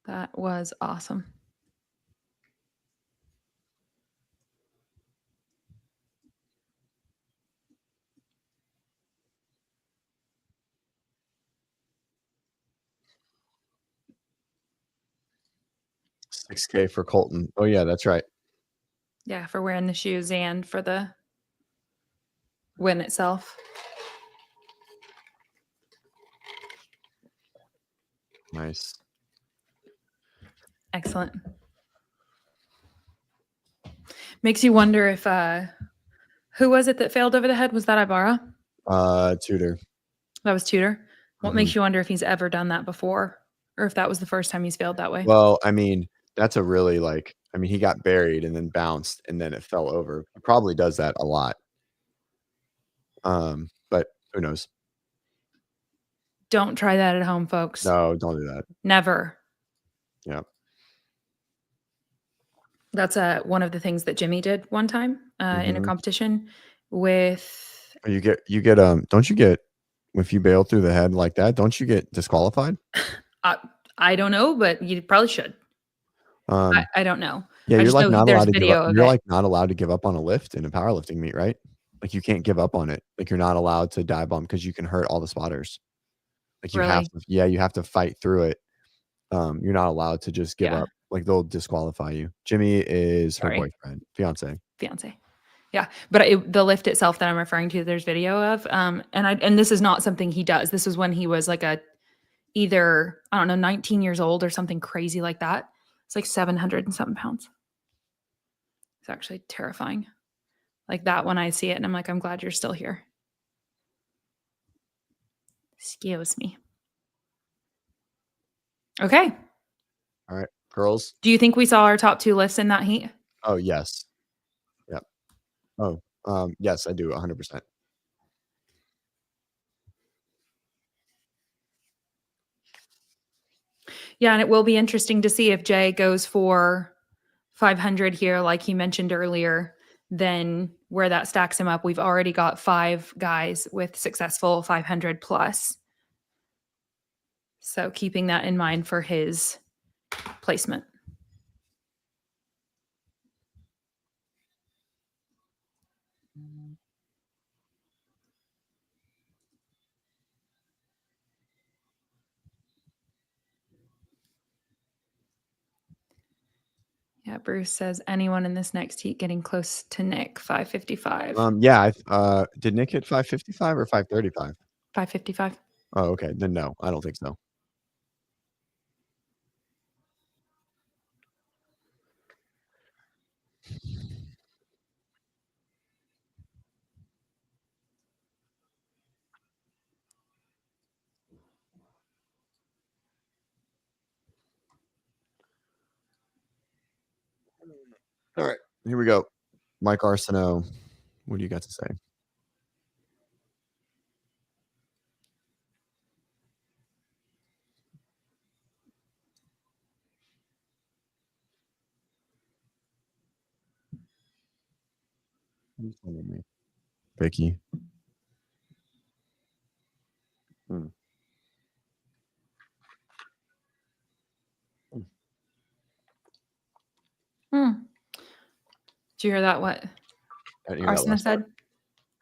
That was awesome. $6K for Colton. Oh yeah, that's right. Yeah, for wearing the shoes and for the win itself. Nice. Excellent. Makes you wonder if who was it that failed over the head? Was that Ibarra? Tudor. That was Tudor. What makes you wonder if he's ever done that before, or if that was the first time he's failed that way? Well, I mean, that's a really he got buried and then bounced and then it fell over. He probably does that a lot. But who knows? Don't try that at home, folks. No, don't do that. Never. Yeah. That's one of the things that Jimmy did one time in a competition with. You get don't you get, if you bail through the head like that, don't you get disqualified? I don't know, but you probably should. I don't know. Yeah, I you're just like know not there's allowed to give video up. of You're it. like not allowed to give up on a lift in a powerlifting meet, right? Like you can't give up on it. Like you're not allowed to dive bomb because you can hurt all the spotters. Like you have Really? to, you have to fight through it. You're not allowed to just give Yeah. up. Like they'll disqualify you. Jimmy is her Sorry. boyfriend, fiance. Yeah, but the lift itself that I'm referring to, there's video of. And this is not something he does. This is when he was like a either, I don't know, 19 years old or something crazy like that. It's like 700 and something pounds. It's actually terrifying. Like that when I see it and I'm like, I'm glad you're still here. Excuse me. Okay. All right, girls. Do you think we saw our top 2 lifts in that heat? Oh, yes. Yep. Oh, yes, I do 100%. Yeah, and it will be interesting to see if Jay goes for 500 here, like he mentioned earlier, then where that stacks him up. We've already got 5 guys with successful 500 plus. So keeping that in mind for his placement. Yeah, Bruce says anyone in this next heat getting close to Nick, 555. Yeah, did Nick hit 555 or 535? 555. Oh, okay. Then no, I don't think so. All right, here we go. Mike Arsenault, what do you got to say? Who's telling me? Vicky. Hmm. Did you hear that? What I didn't hear that Arsena last part. said?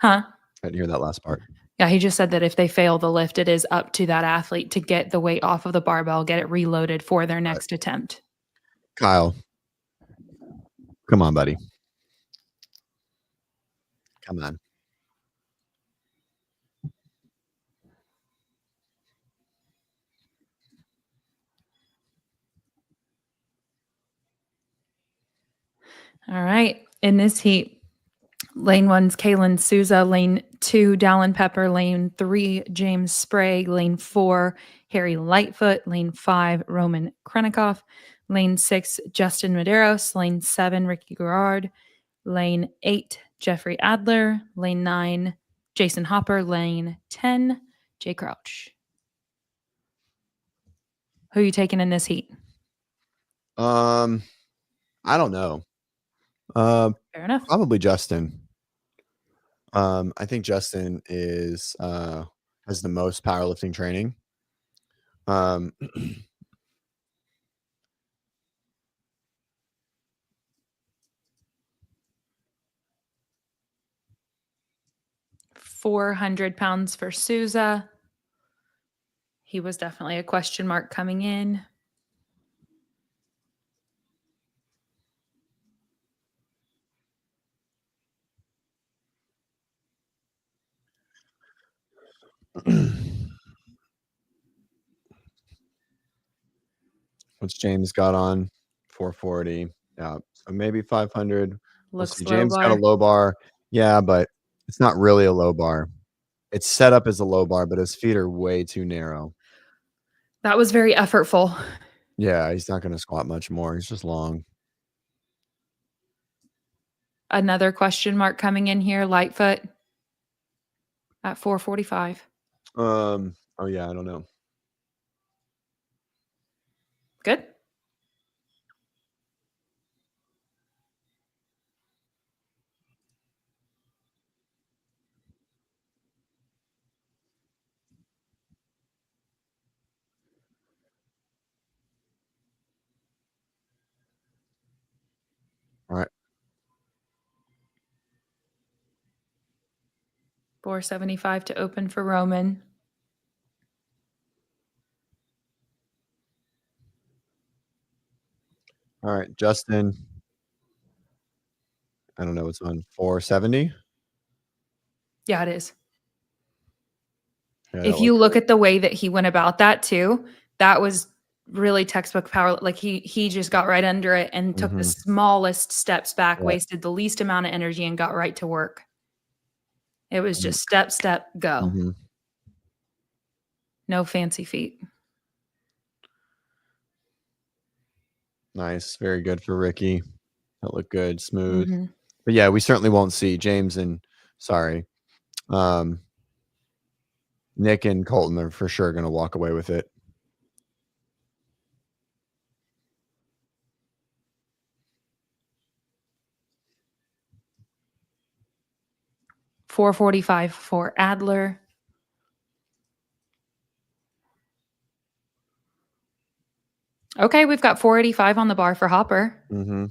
Huh? I didn't hear that last part. Yeah, he just said that if they fail the lift, it is up to that athlete to get the weight off of the barbell, get it reloaded for their next attempt. Kyle, come on, buddy. Come on. All right. In this heat, lane 1's Kaylin Souza, lane 2, Dallin Pepper, lane 3, James Sprague, lane 4, Harry Lightfoot, lane 5, Roman Krennikov, lane 6, Justin Medeiros, lane 7, Ricky Garrard, lane 8, Jeffrey Adler, lane 9, Jason Hopper, lane 10, Jay Crouch. Who are you taking in this heat? I don't know. Fair enough. Probably Justin. I think Justin is has the most powerlifting training. 400 pounds for Souza. He was definitely a question mark coming in. What's James got on? 440. Yeah. So maybe 500. Looks low James got a bar. low bar. Yeah, but it's not really a low bar. It's set up as a low bar, but his feet are way too narrow. That was very effortful. Yeah, he's not going to squat much more. He's just long. Another question mark coming in here. Lightfoot at 445. Oh yeah, I don't know. Good. All right. 475 to open for Roman. All right, Justin. I don't know what's on 470. Yeah, it is. Yeah, if that you looked look great. at the way that he went about that too, that was really textbook power. Like he just got right under it and took the Mhm. smallest steps back, Yeah. wasted the least amount of energy, and got right to work. It was Mm. just step, step, go. Mhm. No fancy feet. Nice. Very good for Ricky. That looked good, smooth. Mhm. But yeah, we certainly won't see James and Nick and Colton are for sure going to walk away with it. $445 for Adler. Okay, we've got 485 on the bar for Hopper. Mm-hmm.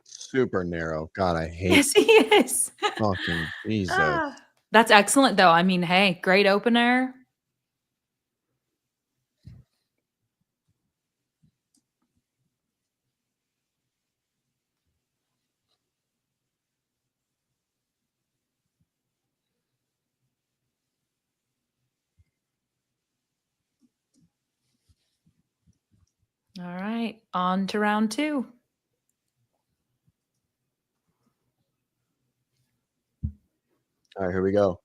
Super narrow. God, I hate Yes, he is. fucking Jesus. Ah, that's excellent, though. I mean, hey, great opener. All right, on to round 2. All right, here we go.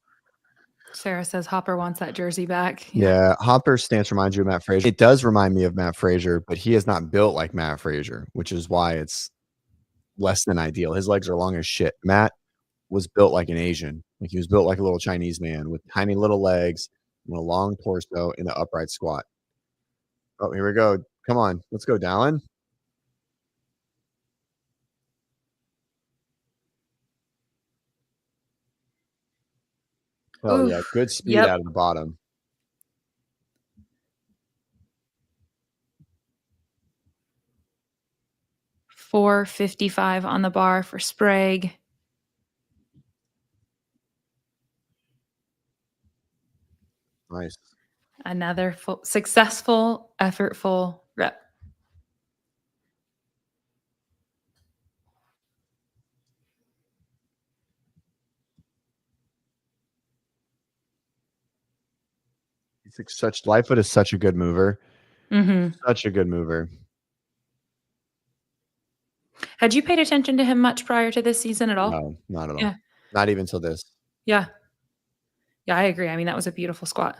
Sarah says Hopper wants that jersey back. Yeah, Hopper's stance reminds you of Matt Frazier. It does remind me of Matt Frazier, but he is not built like Matt Frazier, which is why it's less than ideal. His legs are long as shit. Matt was built like an Asian. Like he was built like a little Chinese man with tiny little legs and a long torso in the upright squat. Oh, here we go. Come on. Let's go, Dallin. Oh, yeah. Oof. Good speed Yep. out of the bottom. $455 on the bar for Sprague. Nice. Another successful, effortful rep. He's like such Lightfoot is such a good mover. Mm-hmm. Such a good mover. Had you paid attention to him much prior to this season at all? No, not at all. Yeah. Not even till this. Yeah. Yeah, I agree. I mean, that was a beautiful squat.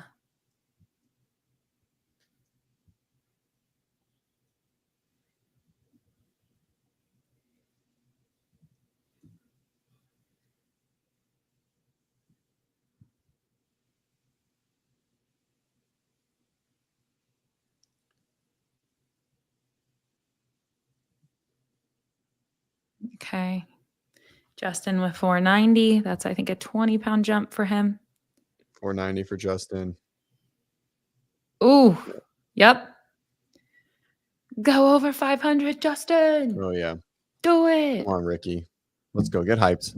Okay. Justin with 490. That's, I think, a 20-pound jump for him. 490 for Justin. Ooh. Yep. Go over 500, Justin. Oh, yeah. Do it. Come on, Ricky. Let's go. Get hyped.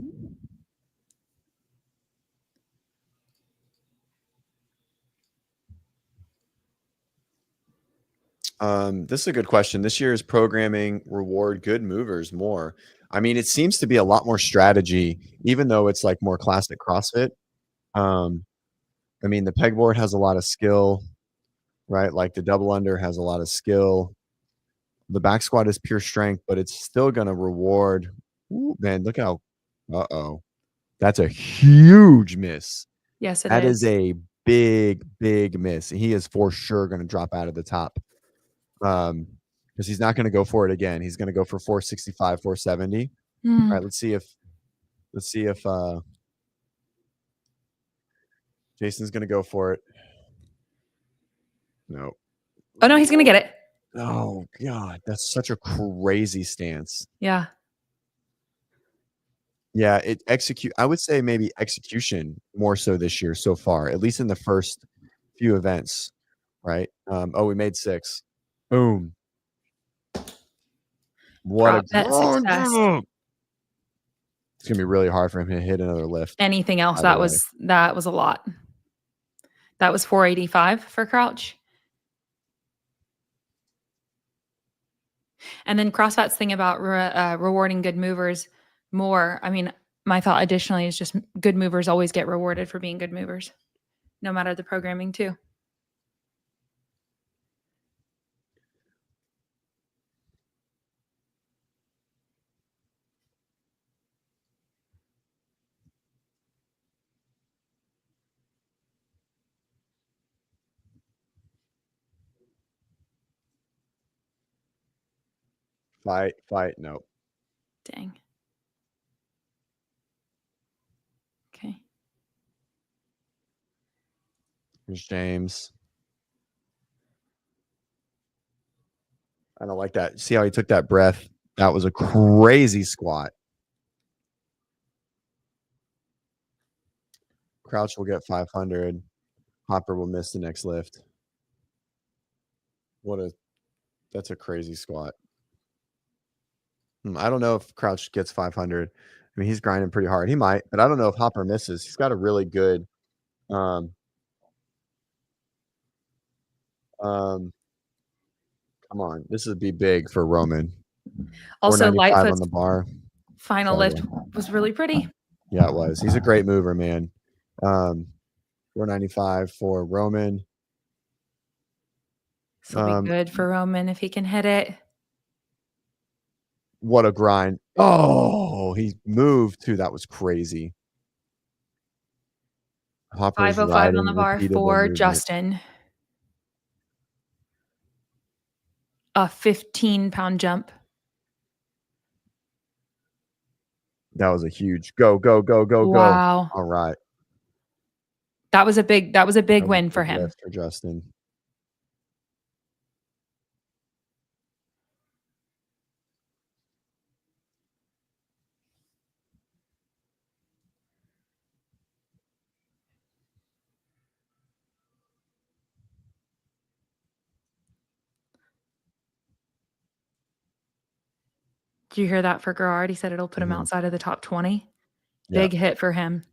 This is a good question. This year's programming reward good movers more. I mean, it seems to be a lot more strategy, even though it's like more classic CrossFit. I mean, the pegboard has a lot of skill, right? Like the double under has a lot of skill. The back squat is pure strength, but it's still going to reward. Ooh, man, look how. Uh-oh. That's a huge miss. Yes, it That is. is a big, big miss. He is for sure going to drop out of the top. Because he's not going to go for it again. He's going to go for 465, 470. All right, let's see if Jason's going to go for it. No. Oh, no, he's going to get it. Oh, God. That's such a crazy stance. Yeah. Yeah, I would say maybe execution more so this year so far, at least in the first few events, right? We made 6. Boom. What a That success. It's going to be really hard for him to hit another lift. Anything else, that was a lot. That was 485 for Crouch. And then CrossFit's thing about rewarding good movers more. I mean, my thought additionally is just good movers always get rewarded for being good movers, no matter the programming too. Fight. Nope. Dang. Okay. Here's James. I don't like that. See how he took that breath? That was a crazy squat. Crouch will get 500. Hopper will miss the next lift. That's a crazy squat. I don't know if Crouch gets 500. I mean, he's grinding pretty hard. He might, but I don't know if Hopper misses. He's got a really good come on. This would be big for Roman. Also, 495 Lightfoot's on the bar. final lift was really pretty. Yeah, it was. He's a great mover, man. 495 for Roman. This will be good for Roman if he can hit it. What a grind. Oh, he moved too. That was crazy. Hopper's 505 on the riding bar repeatable for movement. Justin. A 15-pound jump. That was a huge go. Wow. All right. That was a big win for him. Lift for Justin. Did you hear that for Gerard? He said it'll put him outside of the top 20. Yeah. Big hit for him.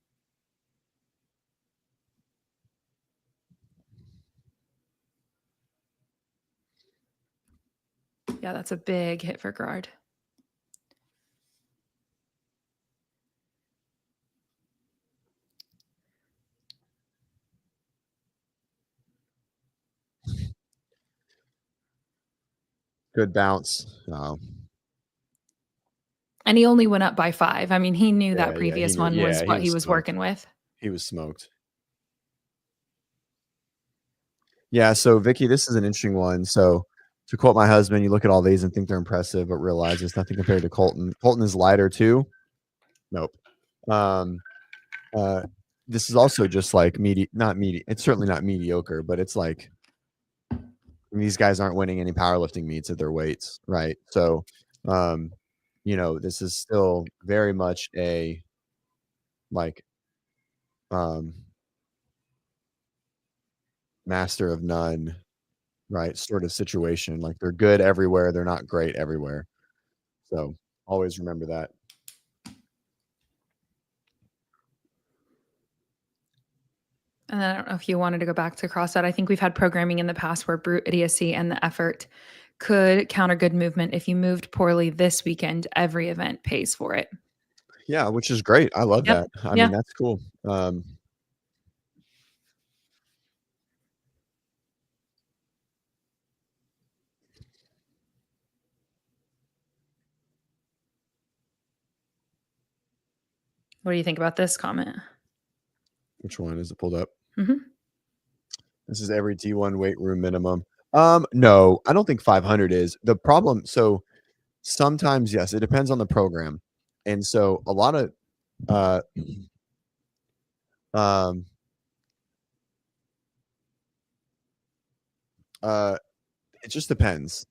Yeah, that's a big hit for Gerard. Good bounce. And he only went up by 5. I mean, he knew that previous he knew, one was what he was smoked. working with. He was smoked. Yeah, so Vicky, this is an interesting one. So to quote my husband, you look at all these and think they're impressive, but realize it's nothing compared to Colton. Colton is lighter too. Nope. This is also just like it's certainly not mediocre, but it's like these guys aren't winning any powerlifting meets at their weights, right? So this is still very much a like master of none, right? Sort of situation. Like they're good everywhere, they're not great everywhere. So always remember that. And then I don't know if you wanted to go back to CrossFit. I think we've had programming in the past where brute idiocy and the effort could counter good movement. If you moved poorly this weekend, every event pays for it. Yeah, which is great. I love that. I mean, that's cool. What do you think about this comment? Which one is it pulled up? Mm-hmm. This is every T1 weight room minimum. No, I don't think 500 is the problem. So sometimes, yes, it depends on the program. And so a lot of it just depends.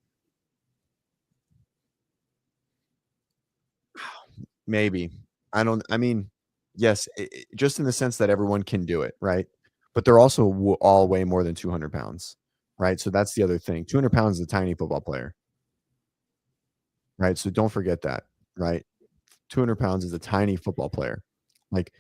Maybe. I mean, yes, just in the sense that everyone can do it, right? But they're also all weigh more than 200 pounds, right? So that's the other thing. 200 pounds is a tiny football player, right? So don't forget that, right? 200 pounds is a tiny football player. Like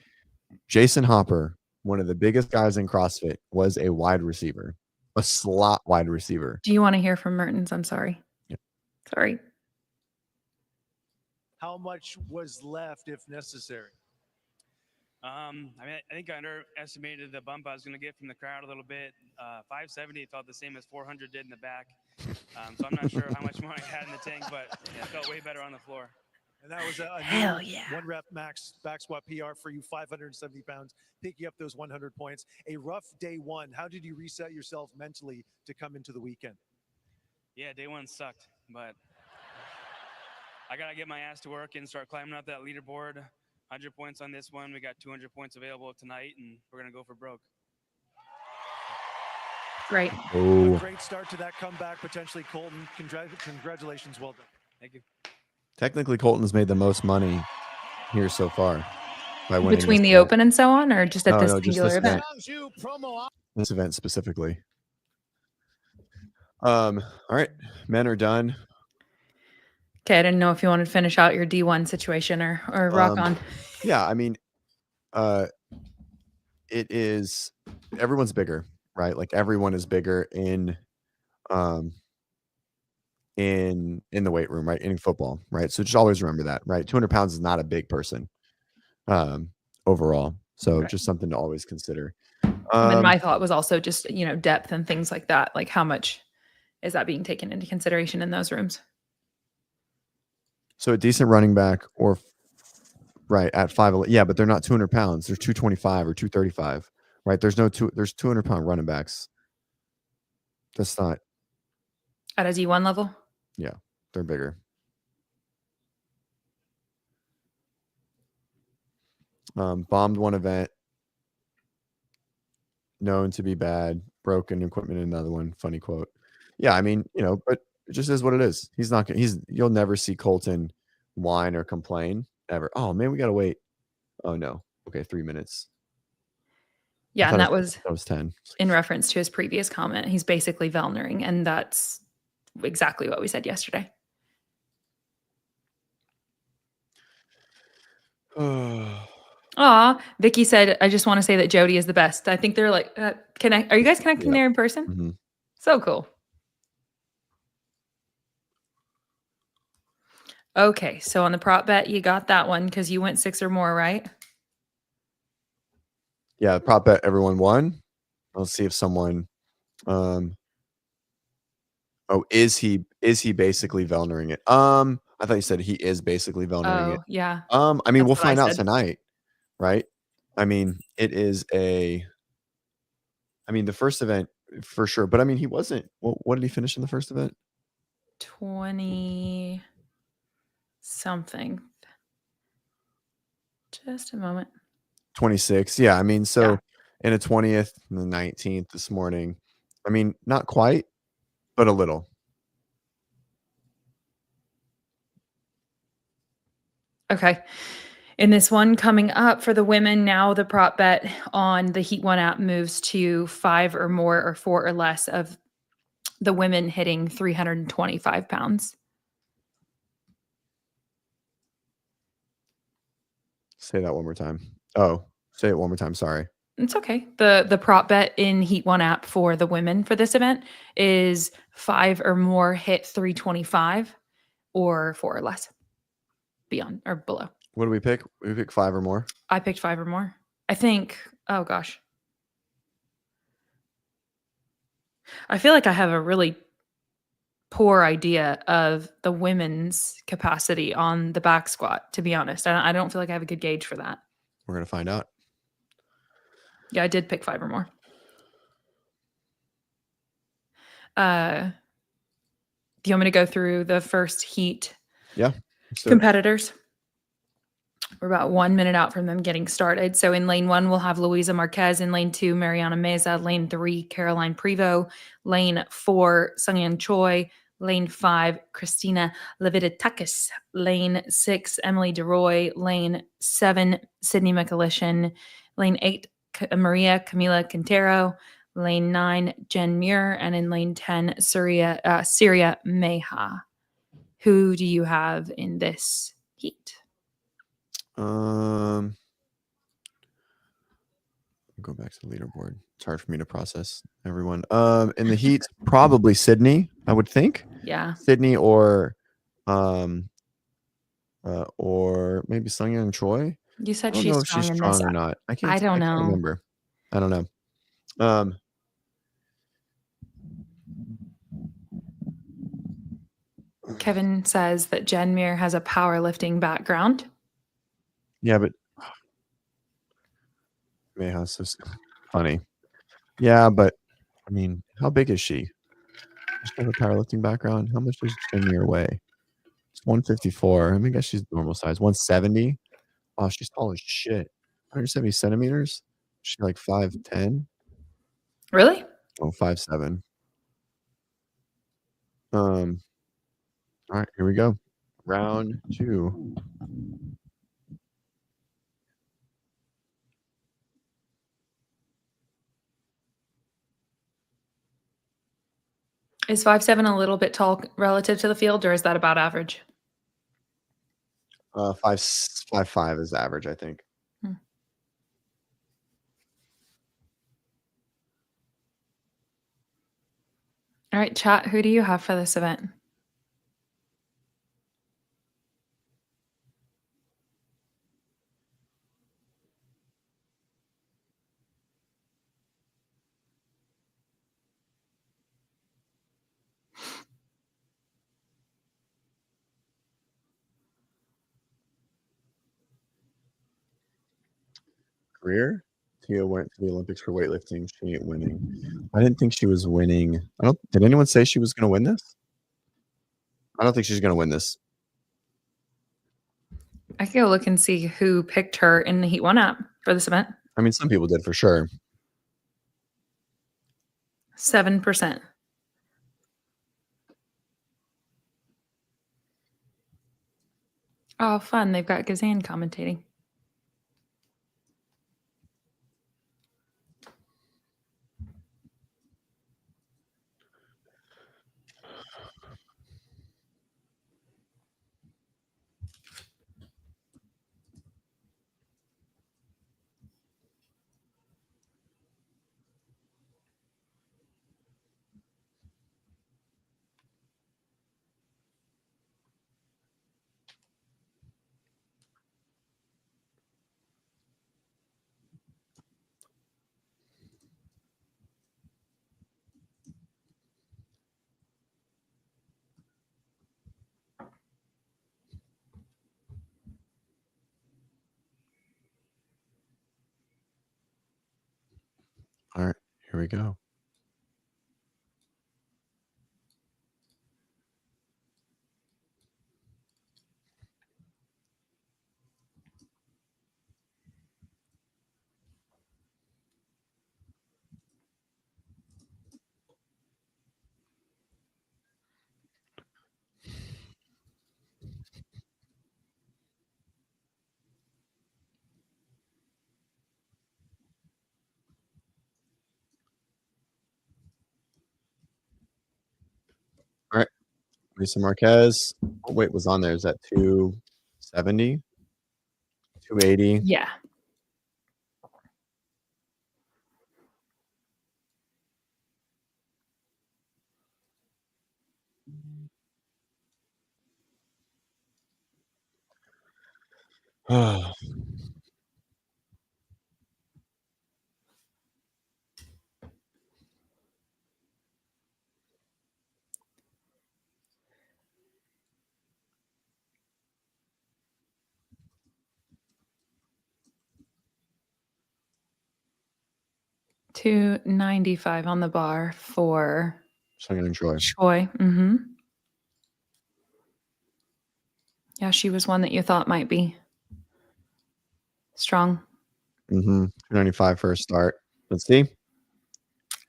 Jason Hopper, one of the biggest guys in CrossFit, was a wide receiver, a slot wide receiver. Do you want to hear from Mertens? I'm sorry. Yeah. Sorry. How much was left if necessary? I mean, I think I underestimated the bump I was going to get from the crowd a little bit. 570 felt the same as 400 did in the back. So I'm not sure how much more I had in the tank, but it felt way better on the floor. And that was a Hell new yeah. 1 rep max back squat PR for you, 570 pounds, picking up those 100 points. A rough day one. How did you reset yourself mentally to come into the weekend? Yeah, day one sucked, but I got to get my ass to work and start climbing up that leaderboard. 100 points on this one. We got 200 points available tonight, and we're going to go for broke. Great. Oh, A great start to that comeback, potentially, Colton. Congratulations. Well done. Thank you. technically, Colton's made the most money here so far by winning Between this the event. open and so on, or just at No, this no, just singular this event? event. This event specifically. All right, men are done. Okay, I didn't know if you wanted to finish out your D1 situation or rock on. Yeah, I mean, it is everyone's bigger, right? Like everyone is bigger in the weight room, right? In football, right? So just always remember that, right? 200 pounds is not a big person overall. So Right. just something to always consider. And then my thought was also just, depth and things like that. Like how much is that being taken into consideration in those rooms? So a decent running back or right at 5'11", yeah, but they're not 200 pounds. They're 225 or 235, right? There's 200-pound running backs. That's not. At a D1 level? Yeah, they're bigger. Bombed one event. Known to be bad. Broken equipment in another one. Funny quote. Yeah, I mean, but it just is what it is. He's not gonna. You'll never see Colton whine or complain ever. Oh man, we gotta wait. Oh no. Okay, 3 minutes. Yeah, and that was 10. in reference to his previous comment. He's basically Vellnering, and that's exactly what we said yesterday. Aw, Vicky said, I just want to say that Jody is the best. I think they're like, are you guys connecting there in person? Mm-hmm. So cool. Okay, so on the prop bet, you got that one because you went 6 or more, right? Yeah, prop bet everyone won. Let's see if someone is he basically Vellnering it? I thought you said he is basically Vellnering it. Yeah. I mean, That's we'll what I find out said. tonight, right? I mean, it is the first event for sure, but I mean, he wasn't. What did he finish in the first event? 20 something. Just a moment. 26. Yeah, I mean, so in a 20th and the 19th this morning. I mean, not quite, but a little. Okay. In this one coming up for the women, now the prop bet on the Heat One app moves to 5 or more or 4 or less of the women hitting 325 pounds. Say that one more time. Oh, say it one more time. Sorry. It's okay. The prop bet in Heat One app for the women for this event is 5 or more hit 325 or 4 or less beyond or below. What do we pick? We pick 5 or more. I picked 5 or more. I think, oh gosh. I feel like I have a really poor idea of the women's capacity on the back squat, to be honest. I don't feel like I have a good gauge for that. We're going to find out. Yeah, I did pick 5 or more. Do you want me to go through the first heat competitors? We're about 1 minute out from them getting started. So in lane 1, we'll have Luisa Marquez. In lane 2, Mariana Meza. Lane 3, Caroline Prevost. Lane 4, Sungyeon Choi. Lane 5, Christina Levitakis. Lane 6, Emily DeRoy. Lane 7, Sydney McAlishan. Lane 8, Maria Camila Quintero. Lane 9, Jen Muir. And in lane 10, Syria Meha. Who do you have in this heat? Go back to the leaderboard. It's hard for me to process everyone. In the heat, probably Sydney, I would think. Yeah. Sydney or maybe Sungyeon Choi. You I said don't she's know if she's strong in this. strong or not. I I can't don't know. remember. I don't know. Kevin says that Jen Muir has a powerlifting background. Yeah, but man, that's so funny. Yeah, but I mean, how big is she? Does she have a powerlifting background? How much does Jen Muir weigh? It's 154. I mean, I guess she's normal size. 170. Oh, she's tall as shit. 170 centimeters. She's like 5'10. Really? Oh, 5'7. All right, here we go. Round 2. Is 5'7" a little bit tall relative to the field, or is that about average? 5'5" is average, I think. All right, chat. Who do you have for this event? Career? Tia went to the Olympics for weightlifting. She ain't winning. I didn't think she was winning. Did anyone say she was going to win this? I don't think she's going to win this. I can go look and see who picked her in the Heat 1 app for this event. I mean, some people did for sure. 7%. Oh, fun. They've got Gazan commentating. All right, here we go. All right, Lisa Marquez. What weight was on there? Is that 270? 280? Yeah. Oh, 295 on the bar for so I'm going to enjoy. Choi. Mm-hmm. Yeah, she was one that you thought might be strong. 295 for a start. Let's see.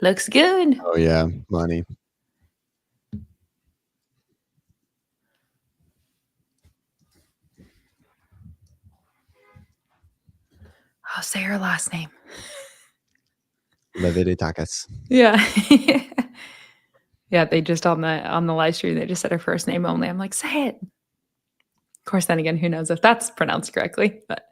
Looks good. Oh, yeah, money. I'll say her last name. Leviditakis. Yeah. Yeah, they just on the live stream, they just said her first name only. I'm like, say it. Of course, then again, who knows if that's pronounced correctly, but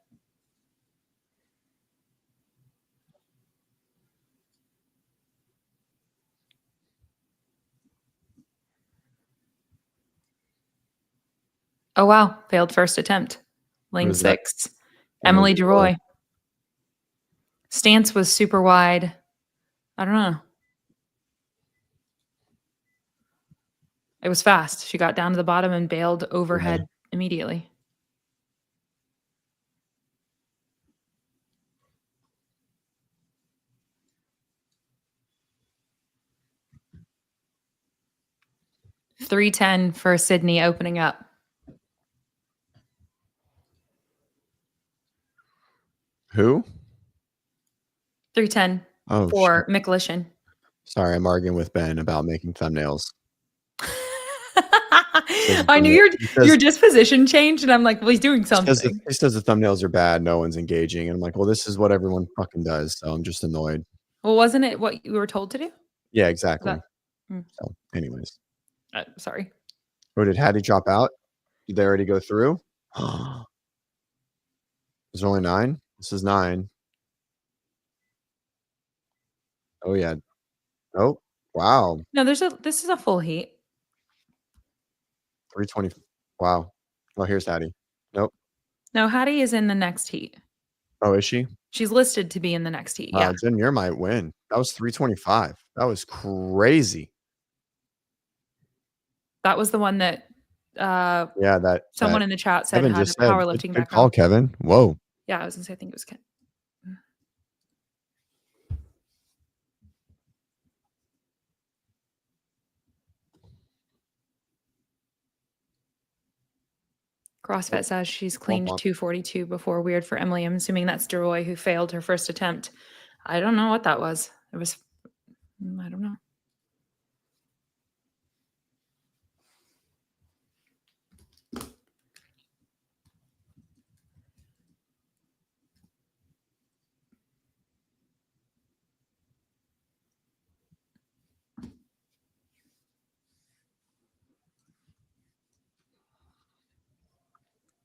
oh wow, failed first attempt. Lane is that? 6. Emily DeRoy. Stance was super wide. I don't know. It was fast. She got down to the bottom and bailed overhead immediately. $310 for Sydney opening up. Who? $310 for McLishan. Sorry, I'm arguing with Ben about making thumbnails. I knew your disposition changed, and I'm like, well, he's doing something. He says the thumbnails are bad, no one's engaging, and I'm like, well, this is what everyone fucking does, so I'm just annoyed. Well, wasn't it what you were told to do? Yeah, exactly. So, anyways, sorry. Oh, did Hattie drop out? Did they already go through? There's only 9. This is 9. Oh yeah. Oh wow. No, this is a full heat. 320. Wow. Oh, here's Hattie. Nope. No, Hattie is in the next heat. Oh, is she? She's listed to be in the next heat. Yeah. Jen Muir might win. That was 325. That was crazy. That was the one that that someone in the chat said Kevin had just a powerlifting good call, background. Kevin. Whoa. Yeah, I was gonna say I think it was Ken. CrossFit says she's cleaned 242 before. Weird for Emily. I'm assuming that's DeRoy, who failed her first attempt. I don't know what that was. It was, I don't know.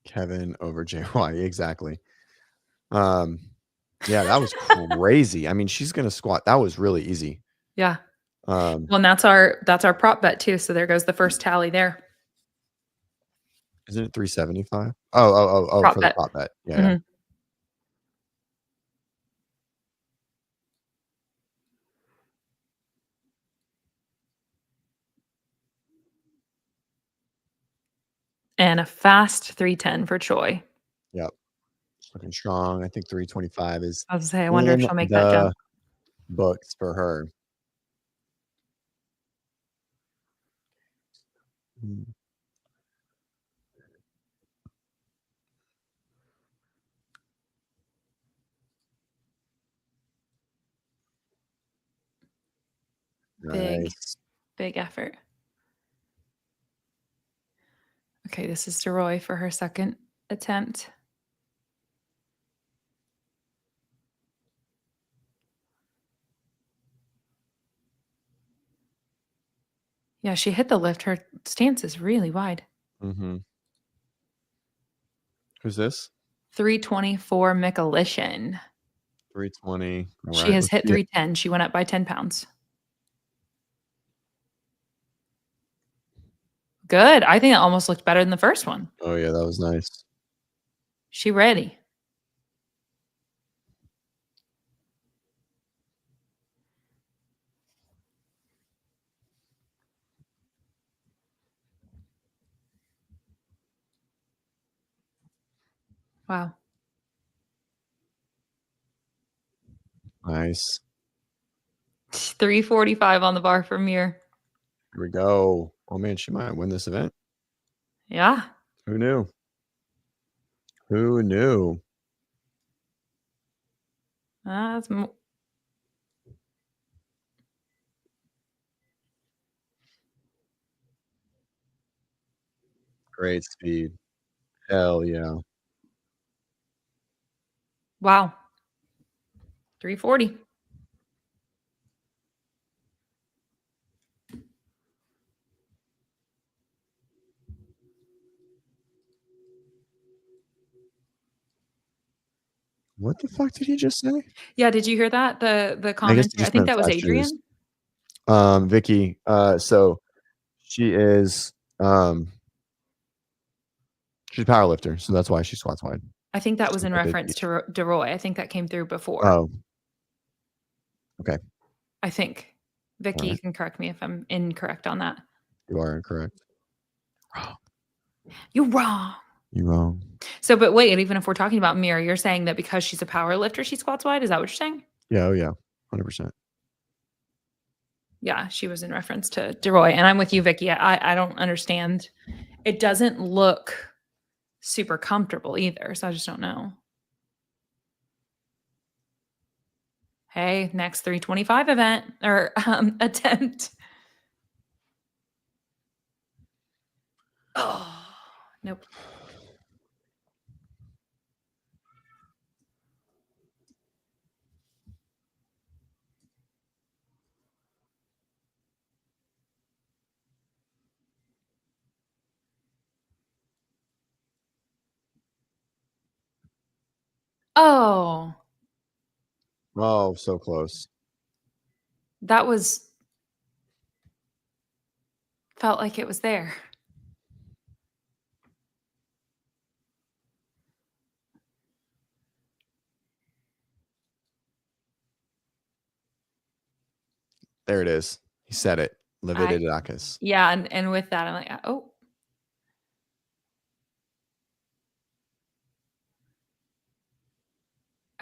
Kevin over JY. Exactly. Yeah, that was crazy. I mean, she's gonna squat. That was really easy. Yeah. Well, and that's our prop bet too. So there goes the first tally there. Isn't it 375? Oh, prop for bet. The prop bet. Yeah. Yeah. And a fast 310 for Choi. Yep. Looking strong. I think 325 is. I was gonna say, I wonder if she'll make that jump. Books for her. Nice. Big effort. Okay, this is DeRoy for her second attempt. Yeah, she hit the lift. Her stance is really wide. Mm-hmm. Who's this? 324 McAlishan. 320. She has hit 310. She went up by 10 pounds. Good. I think it almost looked better than the first one. Oh, yeah, that was nice. She ready. Wow. Nice. 345 on the bar for Muir. Here we go. Oh, man, she might win this event. Yeah. Who knew? Who knew? That's Great speed. Hell yeah. Wow. 340. What the fuck did he just say? Yeah, did you hear that? The comment? I think that was Adrian. Vicky. So she is she's a power lifter, so that's why she squats wide. I think that was in Super big reference beach. to DeRoy. I think that came through before. Oh. Okay. I think. Vicky, you right. can correct me if I'm incorrect on that. You are incorrect. You're wrong. You wrong. So, but wait, even if we're talking about Mira, you're saying that because she's a power lifter, she squats wide? Is that what you're saying? Yeah. Oh, yeah. 100%. Yeah, she was in reference to DeRoy. And I'm with you, Vicky. I don't understand. It doesn't look super comfortable either. So I just don't know. Hey, next 325 event or attempt. Oh, nope. Oh, Oh, so close. that felt like it was there. There it is. He said it. Leviticus. Yeah, and with that, I'm like, oh.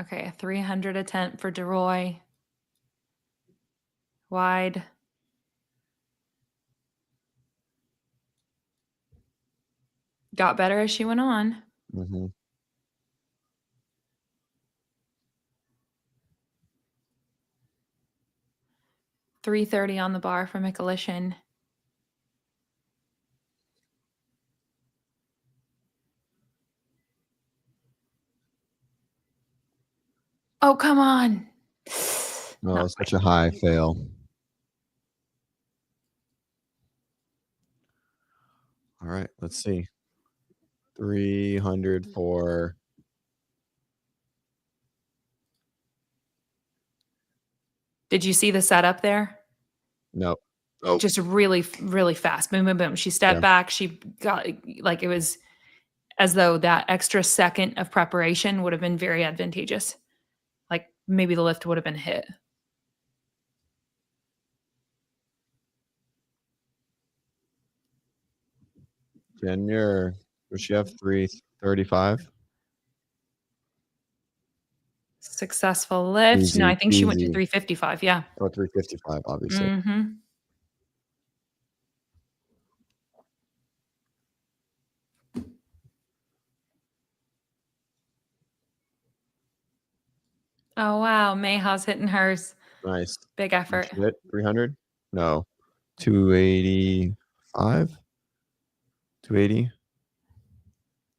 Okay, a 300 attempt for DeRoy. Wide. Got better as she went on. Mm-hmm. $330 on the bar for Mikulishin. Oh, come on. Oh, Not such a high fail. All right, let's see. 300 for. Did you see the setup there? No. Oh, Just really, really fast. Boom, boom, boom. She stepped Yeah. back. She got like it was as though that extra second of preparation would have been very advantageous. Like maybe the lift would have been hit. Jen Muir. Does she have 335? Successful lift. Easy No, I think she went to peasy. 355. Yeah. Oh, 355, obviously. Mm-hmm. Oh wow, Mayhaw's hitting hers. Nice. Big effort. 300? No. 285? 280? That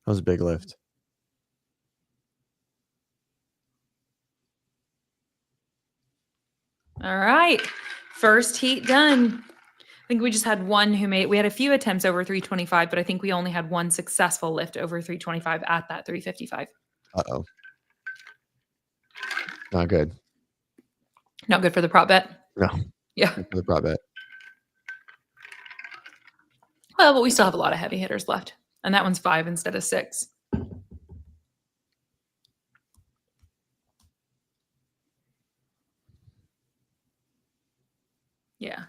was a big lift. All right. First heat done. I think we just had one we had a few attempts over 325, but I think we only had one successful lift over 325 at that 355. Uh-oh. Not good. Not good for the prop bet. No. Yeah. For the prop bet. Well, but we still have a lot of heavy hitters left. And that one's 5 instead of 6. Yeah.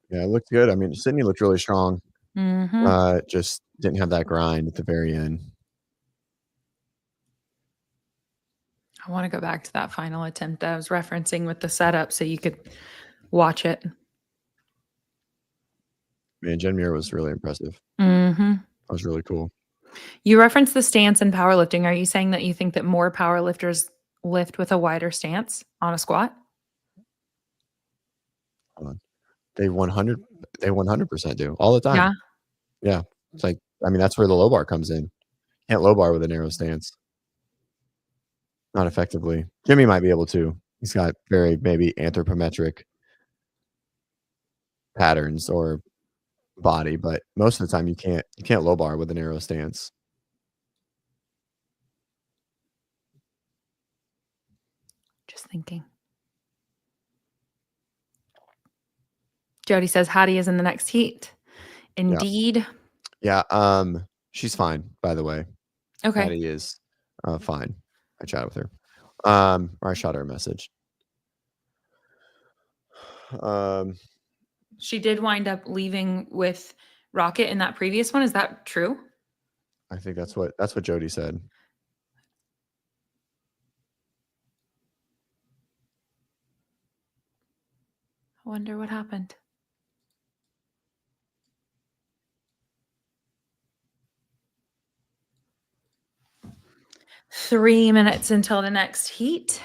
Yeah, it looked good. I mean, Sydney looked really strong. Mm-hmm. Just didn't have that grind at the very end. I want to go back to that final attempt that I was referencing with the setup so you could watch it. Man, Jen Muir was really impressive. Mm-hmm. That was really cool. You referenced the stance in powerlifting. Are you saying that you think that more powerlifters lift with a wider stance on a squat? Hold on. They 100% do all the time. Yeah. Yeah. It's like, I mean, that's where the low bar comes in. Can't low bar with a narrow stance. Not effectively. Jimmy might be able to. He's got very maybe anthropometric patterns or body, but most of the time you can't low bar with a narrow stance. Just thinking. Jody says Hattie is in the next heat. Indeed. Yeah. She's fine, by the way. Okay. Patty is fine. I chatted with her. Or I shot her a message. She did wind up leaving with Rocket in that previous one. Is that true? I think that's what Jody said. I wonder what happened. Three minutes until the next heat.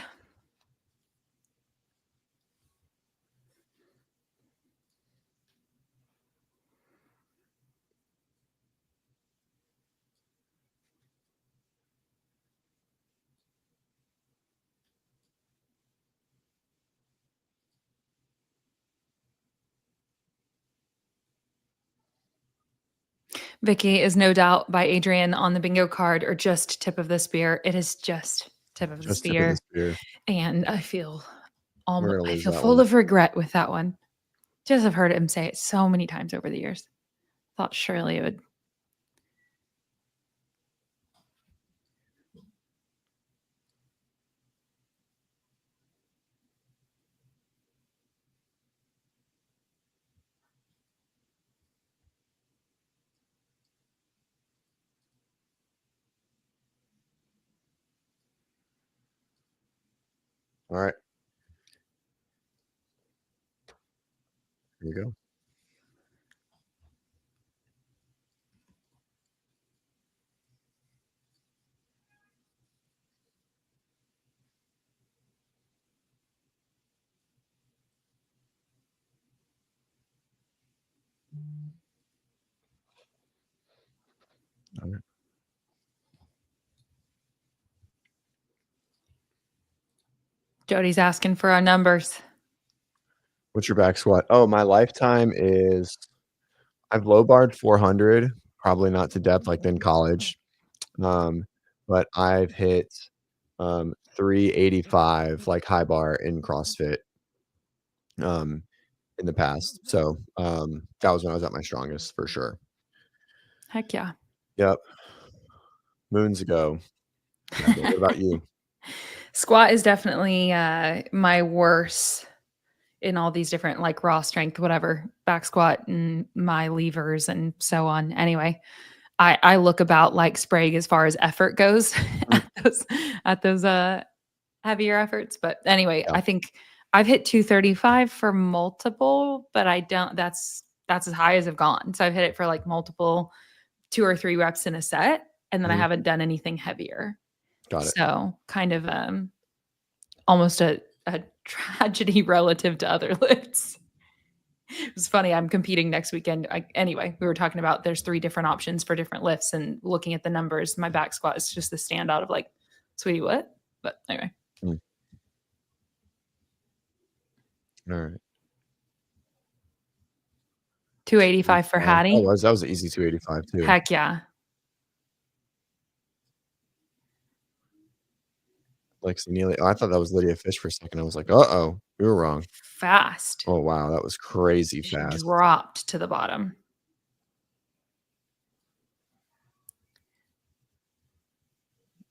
Vicky is no doubt by Adrian on the bingo card or just tip of the spear. It is just tip of the Just tip of the spear. spear. And I feel We're gonna lose that full one. of regret with that one. Just have heard him say it so many times over the years. Thought surely it would. All right. Here you go. All right. Jody's asking for our numbers. What's your back squat? Oh, my lifetime is I've low barred 400, probably not to depth like in college. But I've hit 385 like high bar in CrossFit in the past. So that was when I was at my strongest for sure. Heck yeah. Yep. Moons ago. Yeah, but what about you? Squat is definitely my worst in all these different like raw strength, whatever, back squat and my levers and so on. Anyway, I look about like Sprague as far as effort goes at those heavier efforts. But anyway, Yeah. I think I've hit 235 for multiple, but I don't that's as high as I've gone. So I've hit it for like multiple 2 or 3 reps in a set, and then I Mhm. haven't done anything heavier. Got it. So kind of almost a tragedy relative to other lifts. It was funny. I'm competing next weekend. Anyway, we were talking about there's 3 different options for different lifts, and looking at the numbers, my back squat is just the standout of like, sweetie, what? But anyway. All right. 285 for Hattie. That was an easy 285 too. Heck yeah. Lexi Neely. Oh, I thought that was Lydia Fish for a second. I was like, uh-oh, we were wrong. Fast. Oh, wow. That was crazy She fast. dropped to the bottom.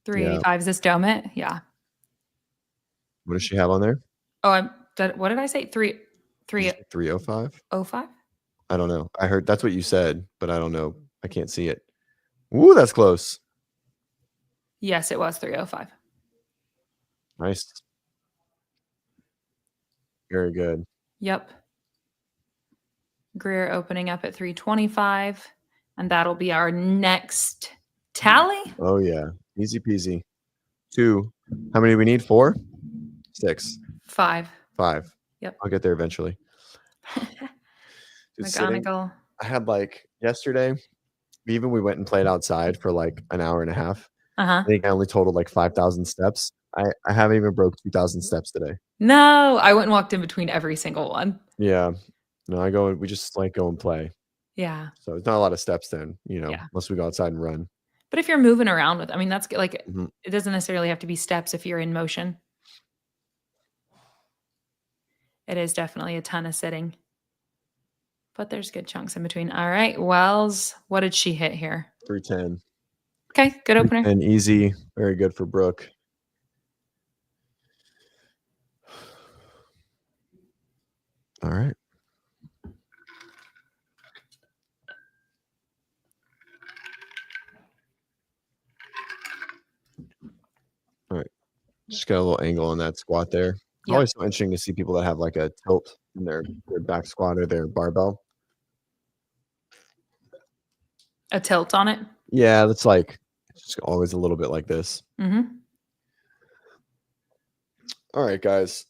Yeah. 385 is this Domit? Yeah. What does she have on there? Oh, what did I say? 305? 305? I don't know. I heard that's what you said, but I don't know. I can't see it. Ooh, that's close. Yes, it was 305. Nice. Very good. Yep. Greer opening up at 325, and that'll be our next tally. Oh, yeah. Easy peasy. 2. How many do we need? 4? 6. 5. 5. Yep. I'll get there eventually. Just sitting, McGonagall. I had like yesterday, we went and played outside for like an hour and a half. I think I only totaled like 5,000 steps. I haven't even broke 2,000 steps today. No, I went and walked in between every single one. Yeah. No, we just like go and play. Yeah. So it's not a lot of steps then, Yeah. unless we go outside and run. But if you're moving around with, I mean, that's like, Mhm. it doesn't necessarily have to be steps if you're in motion. It is definitely a ton of sitting. but there's good chunks in between. All right. Wells, what did she hit here? 310. Okay. Good opener. And easy. Very good for Brooke. All right. All right. Just got a little angle on that squat there. It's Yep. always so interesting to see people that have like a tilt in their back squat or their barbell. A tilt on it. Yeah, that's like it's just always a little bit like this. Mm-hmm. All right, guys.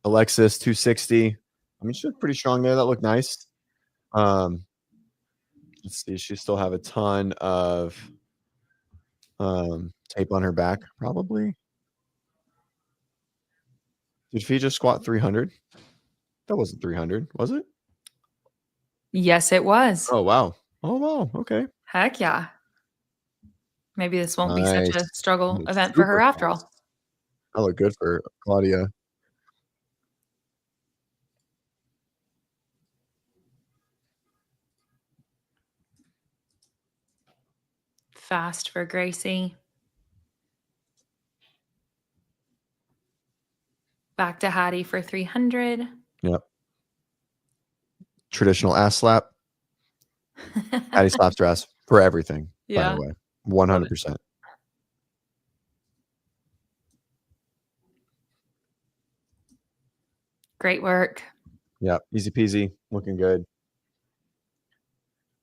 Alexis 260. I mean, she looked pretty strong there. That looked nice. Let's see. She still have a ton of tape on her back, probably. Did Fee just squat 300? That wasn't 300, was it? Yes, it was. Oh, wow. Oh, wow. Okay. Heck yeah. Maybe this won't be such a Nice. struggle It's event for her super after fast. all. That looked good for Claudia. Fast for Gracie. Back to Hattie for 300. Yep. Traditional ass slap. Hattie slaps her ass for everything, by Yeah. the way. 100%. Great work. Yep. Easy peasy. Looking good.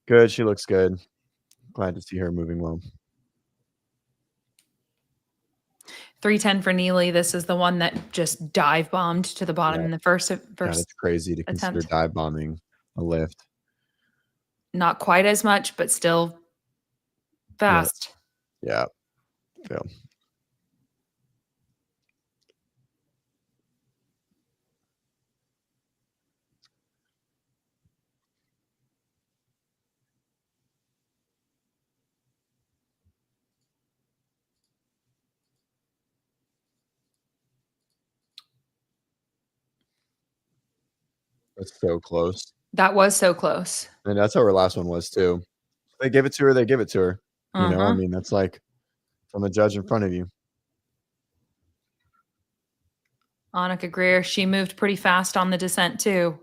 Good. She looks good. Glad to see her moving well. 310 for Neely. This is the one that just dive bombed to the bottom Yeah. in the first God, it's crazy to consider attempt. dive bombing a lift. Not quite as much, but still fast. Yeah. Fail. That's so close. That was so close. And that's how her last one was too. They give it to her, they give it to her. You know, I Uh-huh. mean, that's like from a judge in front of you. Annika Greer, she moved pretty fast on the descent too.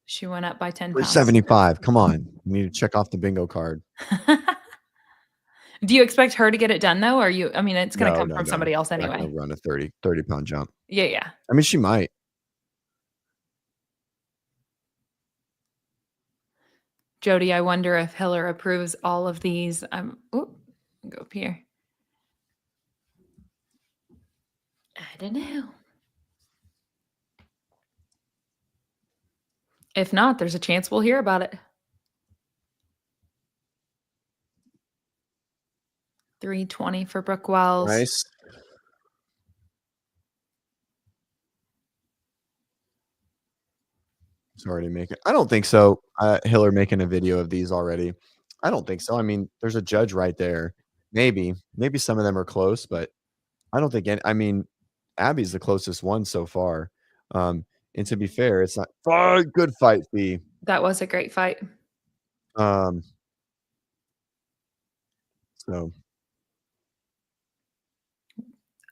She went up by 10 pounds. 375. Come on. You need to check off the bingo card. Do you expect her to get it done though? Or I mean, it's going to No, come no, from no. somebody else Not anyway. gonna run a 30 pound jump. Yeah. I mean, she might. Jody, I wonder if Hiller approves all of these. Go up here. I don't know. If not, there's a chance we'll hear about it. 320 for Brooke Wells. Nice. It's already making. I don't think so. Hiller making a video of these already. I don't think so. I mean, there's a judge right there. Maybe some of them are close, but I don't think any. I mean, Abby's the closest one so far. And to be fair, it's not good fight, Fee. That was a great fight. So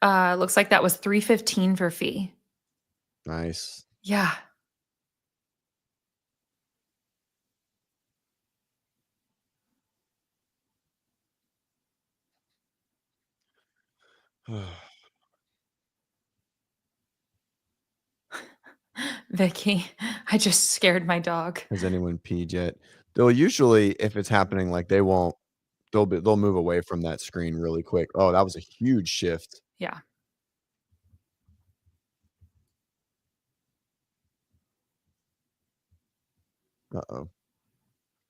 Looks like that was 315 for Fee. nice. Yeah. Vicky, I just scared my dog. Has anyone peed yet? They'll usually, if it's happening, like they won't. They'll move away from that screen really quick. Oh, that was a huge shift. Yeah. Uh-oh.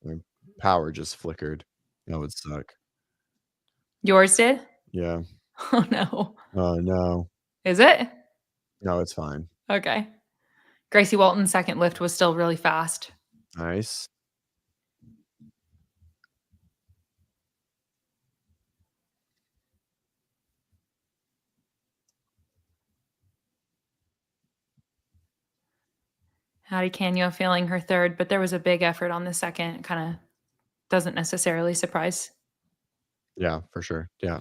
Their power just flickered. That would suck. Yours did? Yeah. Oh no. Oh no. Is it? No, it's fine. Okay. Gracie Walton's second lift was still really fast. Nice. Hattie Canio failing her third, but there was a big effort on the second. Kind of doesn't necessarily surprise. Yeah, for sure. Yeah.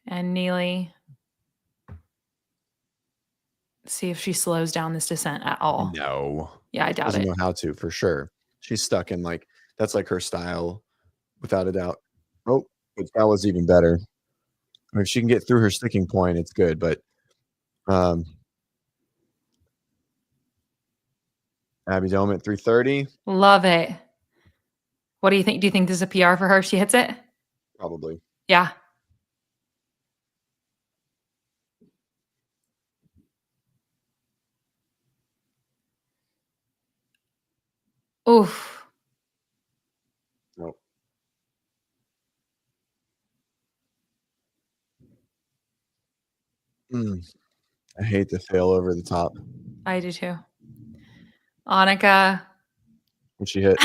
And Neely, see if she slows down this descent at all. No. Yeah, I doubt Doesn't it. know how to, for sure. She's stuck in like, that's like her style, without a doubt. Oh, but that was even better. If she can get through her sticking point, it's good. But Abby Dome at 330, Love it. What do you think? Do you think this is a PR for her if she hits it? probably. Yeah. Oof. Nope. I hate to fail over the top. I do too. Annika. When she hit.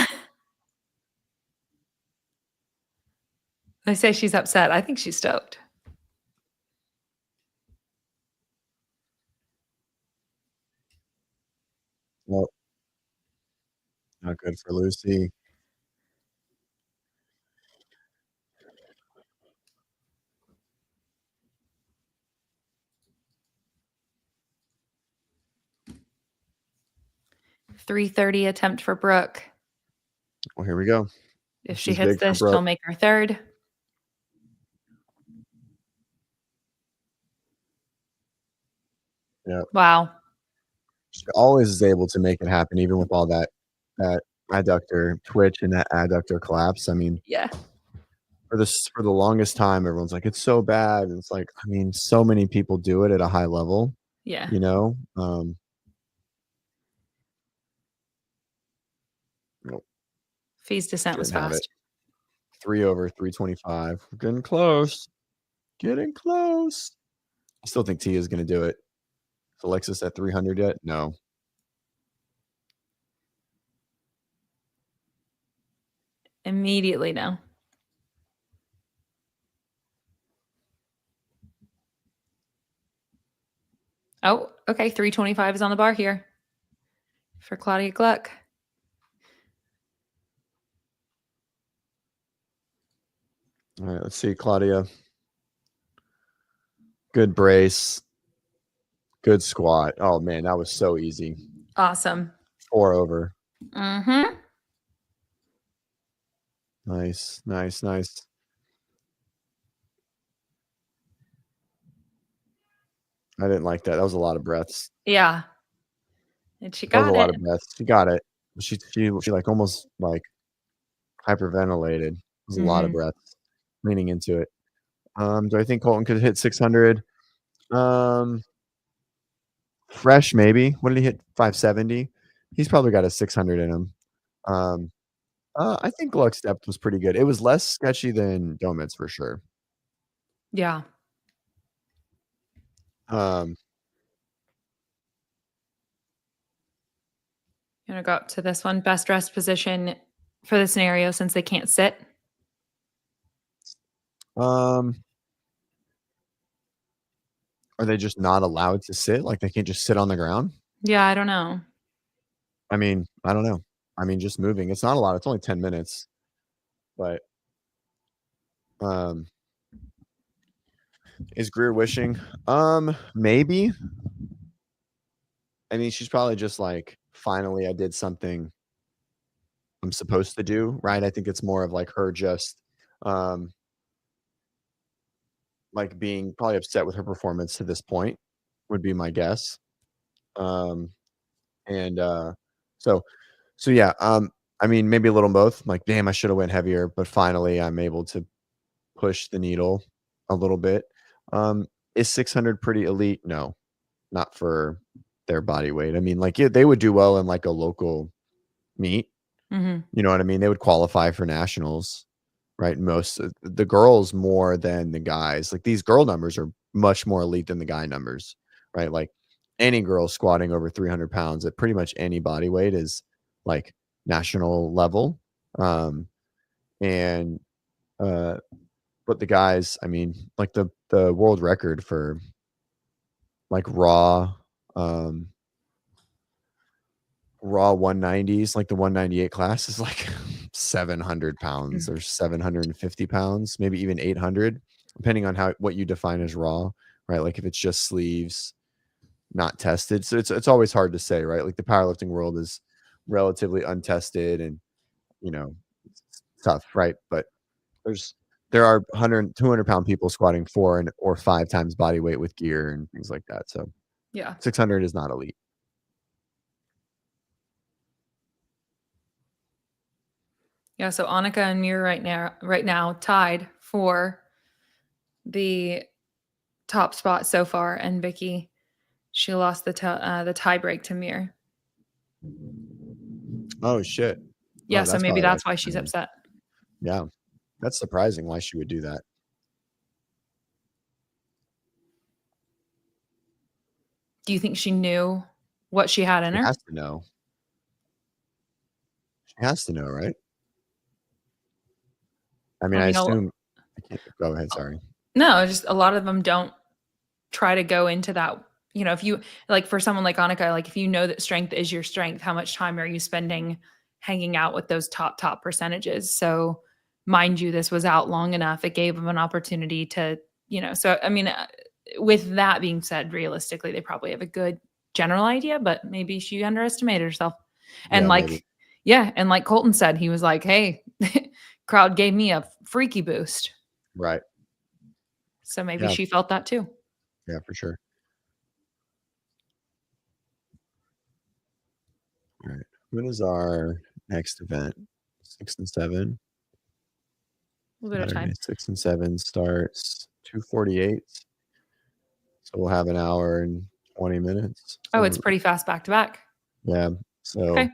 They say she's upset. I think she's stoked. Well, not good for Lucy. .330 attempt for Brooke. Well, here we go. If she She's hits big for this, Brooke. she'll make her third. Yeah. Wow. She always is able to make it happen, even with all that adductor twitch and that adductor collapse. I mean, Yeah. for the longest time, everyone's like, it's so bad. And it's like, I mean, so many people do it at a high level, Yeah. you know? Fee's descent was Didn't have it. fast. 3 over 325. We're getting close. Getting close. I still think T is going to do it. Is Alexis at 300 yet? No. Immediately no. Oh, okay. 325 is on the bar here for Claudia Gluck. All right, let's see, Claudia. Good brace. Good squat. Oh, man, that was so easy. Awesome. 4 over. Mm-hmm. Nice, nice, nice. I didn't like that. That was a lot of breaths. Yeah. And she That was got a lot it. of breaths. She got it. She like almost like hyperventilated. It was a lot of breaths leaning into it. Do I think Colton could hit 600? Fresh, maybe. What did he hit? 570. He's probably got a 600 in him. I think Gluck's depth was pretty good. It was less sketchy than Domit's for sure. Yeah. You want to go up to this one? Best dressed position for the scenario since they can't sit. Are they just not allowed to sit? Like they can't just sit on the ground? Yeah, I don't know. I mean, I don't know. I mean, just moving. It's not a lot. It's only 10 minutes. But is Greer wishing? Maybe. I mean, she's probably just like, finally I did something I'm supposed to do, right? I think it's more of like her just like being probably upset with her performance to this point would be my guess. So yeah, I mean, maybe a little both. Like, damn, I should have went heavier, but finally I'm able to push the needle a little bit. Is 600 pretty elite? No, not for their body weight. I mean, like, yeah, they would do well in like a local meet. Mm-hmm. You know what I mean? They would qualify for nationals, right? Most the girls more than the guys. Like these girl numbers are much more elite than the guy numbers, right? Like any girl squatting over 300 pounds at pretty much any body weight is like national level. But the guys, I mean, like the world record for like raw 190s, like the 198 class is like 700 pounds or 750 pounds, maybe even 800, depending on what you define as raw, right? Like if it's just sleeves, not tested. So it's always hard to say, right? Like the powerlifting world is relatively untested and, it's tough, right? But there are 100, 200-pound people squatting 4 or 5 times body weight with gear and things like that. So Yeah. 600 is not elite. Yeah. So Annika and Mir right now tied for the top spot so far, and Vicky, she lost the tie break to Mir. Oh shit. Yeah. Oh, So maybe probably why that's why she's she's upset. Yeah. That's surprising why she would do that. Do you think she knew what she had in She her? has to know. She has to know, right? I mean, I assume. Go ahead. Sorry. No, just a lot of them don't try to go into that. If you like, for someone like Annika, like if you know that strength is your strength, how much time are you spending hanging out with those top percentages? So mind you, this was out long enough. It gave them an opportunity to, so I mean, with that being said, realistically, they probably have a good general idea, but maybe she underestimated herself. And and like Colton said, he was like, hey, crowd gave me a freaky boost. Right. So maybe she felt that too. Yeah, for sure. All right. When is our next event? 6 and 7. A little bit of time. 6 and 7 starts 2:48. So we'll have an hour and 20 minutes. Oh, it's pretty fast back to back. Yeah. So, okay.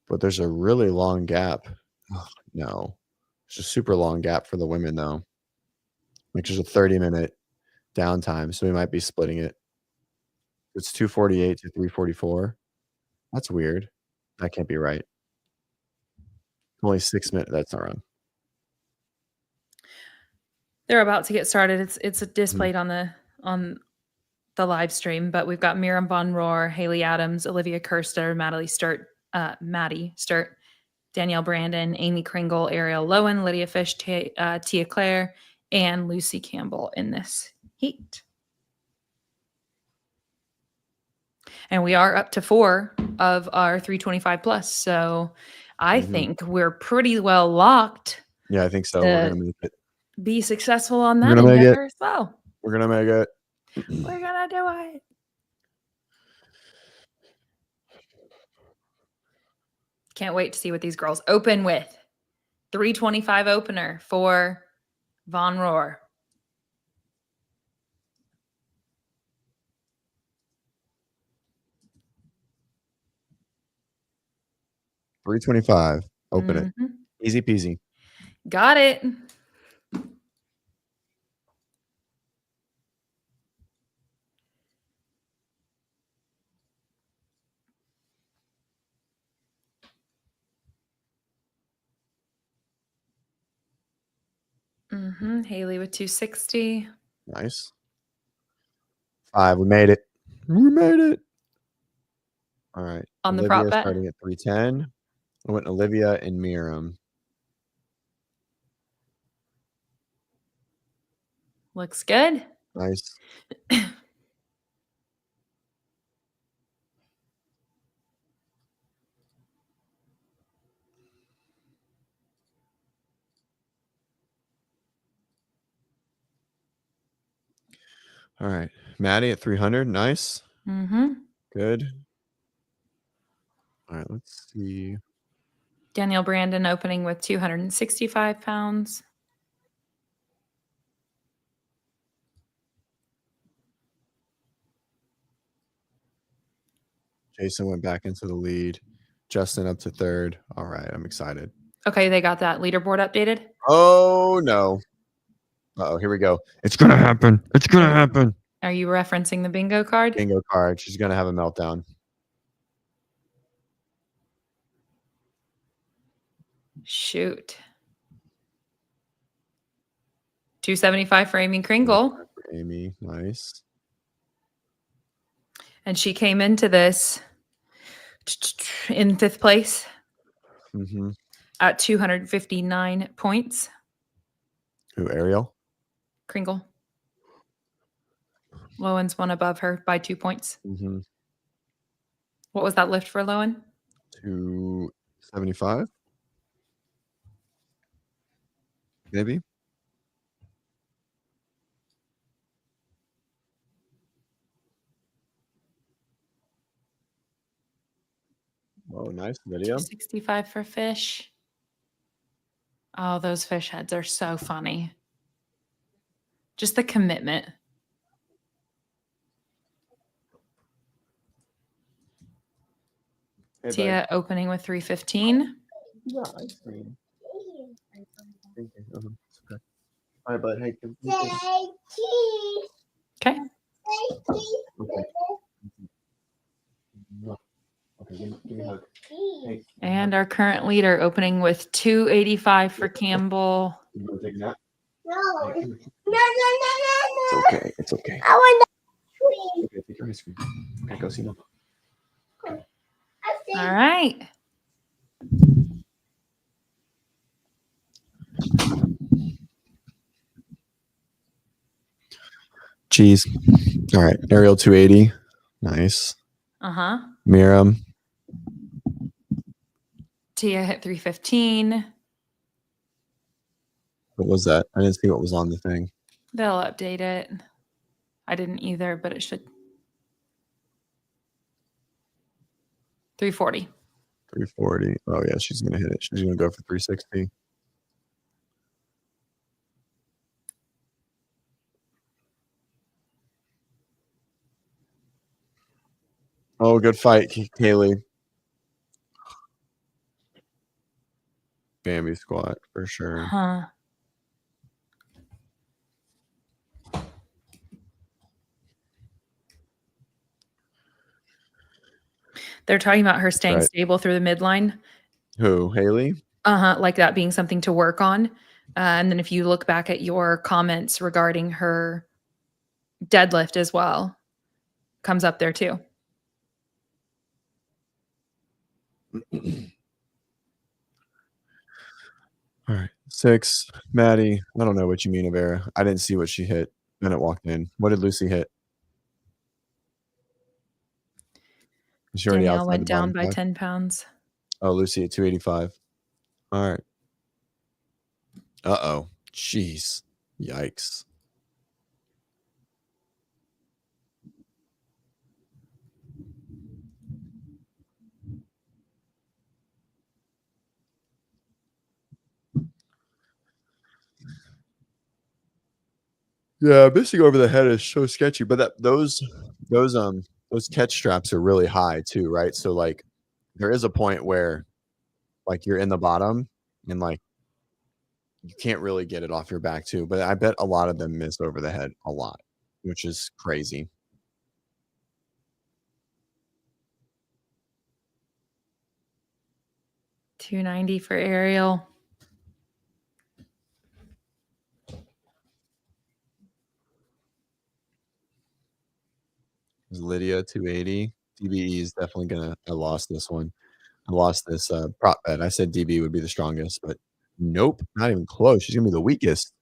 But there's a really long gap. Oh, no, it's a super long gap for the women though. Like there's a 30-minute downtime, so we might be splitting it. It's 2:48 to 3:44. That's weird. That can't be right. Only 6 minutes. That's not wrong. They're about to get started. It's displayed on the live stream, but we've got Miriam Von Rohr, Haley Adams, Olivia Kerster, Maddie Sturt, Danielle Brandon, Amy Kringle, Ariel Lowen, Lydia Fish, Tia Claire, and Lucy Campbell in this heat. And we are up to 4 of our 325 plus. So I think we're pretty well locked. Yeah, I think so. We're going to make it. Be successful on that We're gonna make it. as well. We're going to make it. We're going to do it. Can't wait to see what these girls open with. 325 opener for Von Rohr. $325. Open it. Easy peasy. Got it. Haley with 260. Nice. 5. We made it. We made it. All right. On the Olivia prop bet. Starting at 310. I went Olivia and Miriam. Looks good. Nice. All right. Maddie at 300. Nice. Good. All right. Let's see. Danielle Brandon opening with 265 pounds. Jason went back into the lead. Justin up to 3rd. All right. I'm excited. Okay. They got that leaderboard updated. Oh, no. Uh-oh. Here we go. It's going to happen. It's going to happen. Are you referencing the bingo card? Bingo card. She's going to have a meltdown. Shoot. 275 for Amy Kringle. For Amy, nice. And she came into this in 5th place Mm-hmm. at 259 points. Who, Ariel? Kringle. Lowen's one above her by 2 points. Mm-hmm. What was that lift for Lowen? 275? Maybe. Oh, nice video. 265 for fish. Oh, those fish heads are so funny. Just the commitment. Hey, Tia opening with 315. Yeah, ice cream. Thank you. It's okay. All right, bud. Hey, Okay. Okay, give me a hug. Hey, And our current leader opening with 285 for Campbell. you want to take a nap? No. Hey, No, no, no, it's no, no. okay. It's okay. I want the Okay, take your ice cream. Okay, go see them. cream. All right. Cheese. All right, Ariel 280. Nice. Uh-huh. Miriam. Tia hit 315. What was that? I didn't see what was on the thing. They'll update it. I didn't either, but it should. 340. 340. Oh, yeah, she's going to hit it. She's going to go for 360. Oh, good fight, Kaylee. Bambi squat for sure. Huh. They're talking about her staying Right. stable through the midline. Who, Haley? Like that being something to work on. And then if you look back at your comments regarding her deadlift as well, comes up there too. All right. 6. Maddie. I don't know what you mean, Avera. I didn't see what she hit. Then it walked in. What did Lucy hit? Is she already Danielle outside went the bottom down by five? 10 pounds. Oh, Lucy at 285. All right. Uh-oh. Jeez. Yikes. Yeah, missing over the head is so sketchy. But those catch straps are really high too, right? So like there is a point where like you're in the bottom and like you can't really get it off your back too. But I bet a lot of them miss over the head a lot, which is crazy. $290 for Ariel. Lydia 280. DBE is definitely gonna. I lost this one. I lost this prop bet. I said DB would be the strongest, but nope, not even close. She's gonna be the weakest.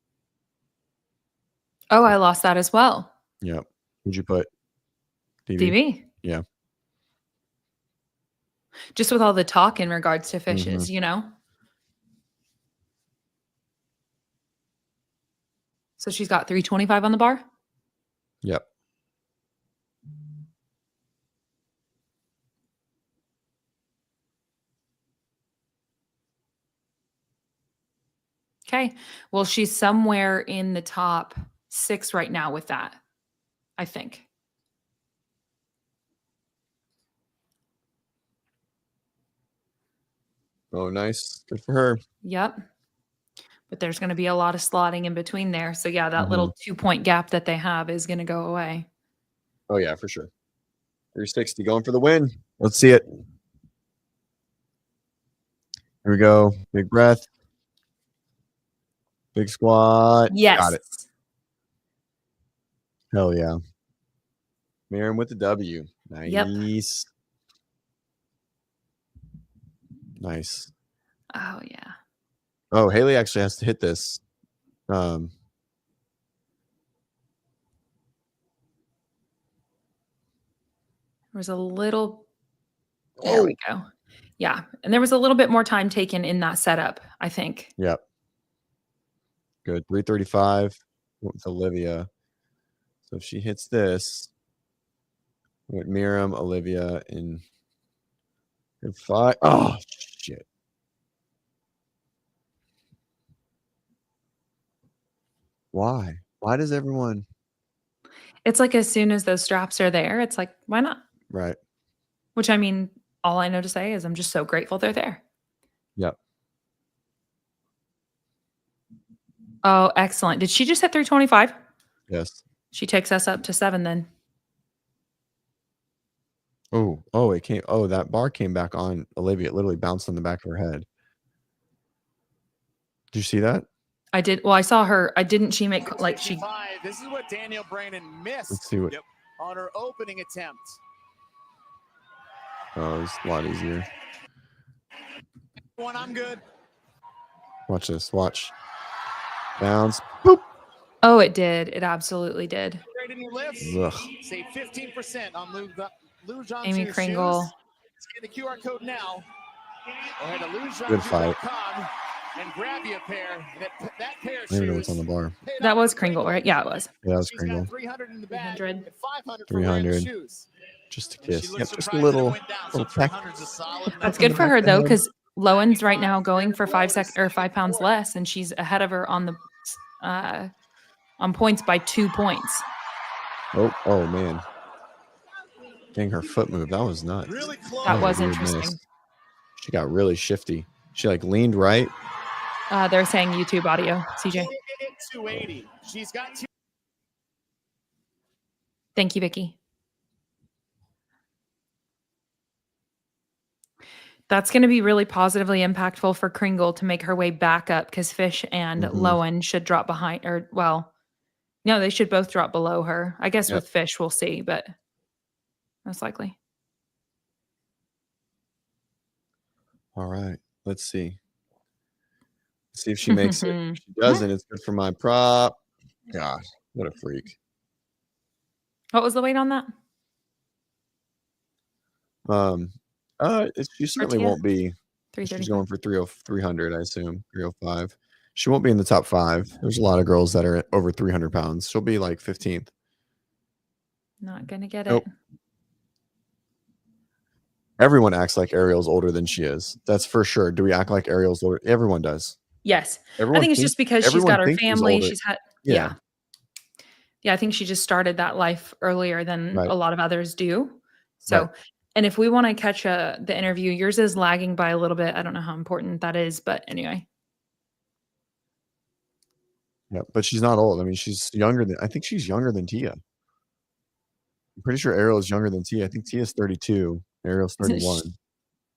Oh, I lost that as well. Yep. Who'd you put? DB. Yeah. Just with all the talk in regards to fishes, you know? So she's got 325 on the bar? Yep. Okay. Well, she's somewhere in the top 6 right now with that, I think. Oh, nice. Good for her. Yep. But there's going to be a lot of slotting in between there. So yeah, that little 2-point gap that they have is going to go away. Oh yeah, for sure. 360 going for the win. Let's see it. Here we go. Big breath. Big squat. Yes. Got it. Hell yeah. Miriam with the W. Nice. Yep. Nice. Oh yeah. Oh, Haley actually has to hit this. There was a little. There we go. Yeah, and there was a little bit more time taken in that setup, I think. Yep. Good. 335 with Olivia. So if she hits this, with Miriam, Olivia, and 5. Oh, shit. Why? Why does everyone? It's like as soon as those straps are there, it's like, why not? Right. Which I mean, all I know to say is I'm just so grateful they're there. Yep. Oh, excellent. Did she just hit 325? Yes. She takes us up to 7 then. Oh, it came. Oh, that bar came back on Olivia. It literally bounced on the back of her head. Did you see that? I did. Well, I saw her. I didn't. She make like she. 65. This is what Danielle Brandon missed Let's see what. on her opening attempt. Oh, it's a lot easier. I'm good. Watch this. Watch. Bounce. Boop. Oh, it did. It absolutely did. Great in your lifts. Ugh. Save 15% on Lou Johnson Amy Kringle. shoes. Scan the QR code now. Or head to Good fight. LouJohnson.com and grab you a pair. That pair of I don't even know what's shoes. on the bar. That was Kringle, right? Yeah, it was. Yeah, that was She's got Kringle. 300 in the bag 300. and 500 for wearing the 300. shoes. Just a She kiss. looks Yep, just a surprised little, that it went down, so little peck. 300's a solid That's number. good for her though, Ahead. because Lowen's right now going for 5 pounds less, and she's ahead of her on the on points by 2 points. Oh man. Dang, her foot moved. That was nuts. Really close. That was a weird interesting. miss. She got really shifty. She like leaned right. They're saying YouTube audio. CJ, 280. She's got two. thank you, Vicky. That's going to be really positively impactful for Kringle to make her way back up because Fish and Lowen should drop behind, or well, no, they should both drop below her. I guess with Fish, we'll see, but most likely. All right. Let's see. See if she makes it. If she doesn't, it's good for my prop. Gosh, what a freak. What was the weight on that? She certainly Tia? won't be. She's 335. going for 300, I assume. 305. She won't be in the top 5. There's a lot of girls that are over 300 pounds. She'll be like 15th. Not going to get Nope. it. Everyone acts like Ariel's older than she is. That's for sure. Do we act like Ariel's older? Everyone does. Yes. Everyone I think it's just because she's got her family. She's had, Yeah. Yeah, I think she just started that life earlier than Right. a lot of others do. So, Right. and if we want to catch the interview, yours is lagging by a little bit. I don't know how important that is, but anyway. Yeah, but she's not old. I mean, she's younger than. I think she's younger than Tia. I'm pretty sure Ariel is younger than Tia. I think Tia's 32. Ariel's Isn't 31.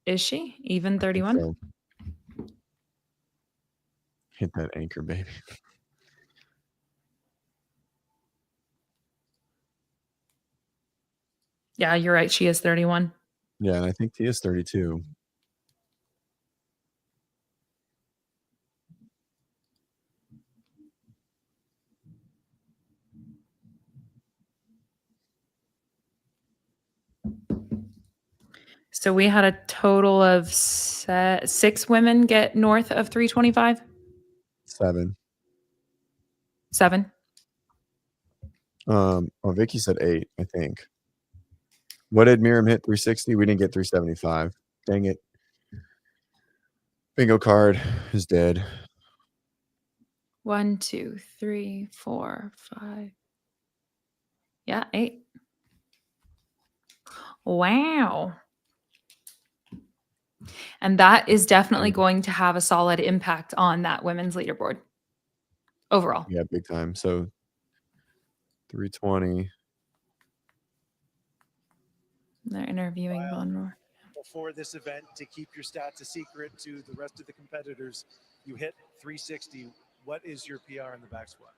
Is she even I think 31? so. Hit that anchor, baby. Yeah, you're right. She is 31. Yeah, and I think Tia's 32. So we had a total of 6 women get north of 325. 7. 7. Vicky said 8, I think. What did Miriam hit? 360? We didn't get 375. Dang it. Bingo card is dead. 1, 2, 3, 4, 5. Yeah, 8. Wow. And that is definitely going to have a solid impact on that women's leaderboard overall. Yeah, big time. So 320. They're interviewing Von Rohr. Before this event, to keep your stats a secret to the rest of the competitors, you hit 360. What is your PR in the back squat?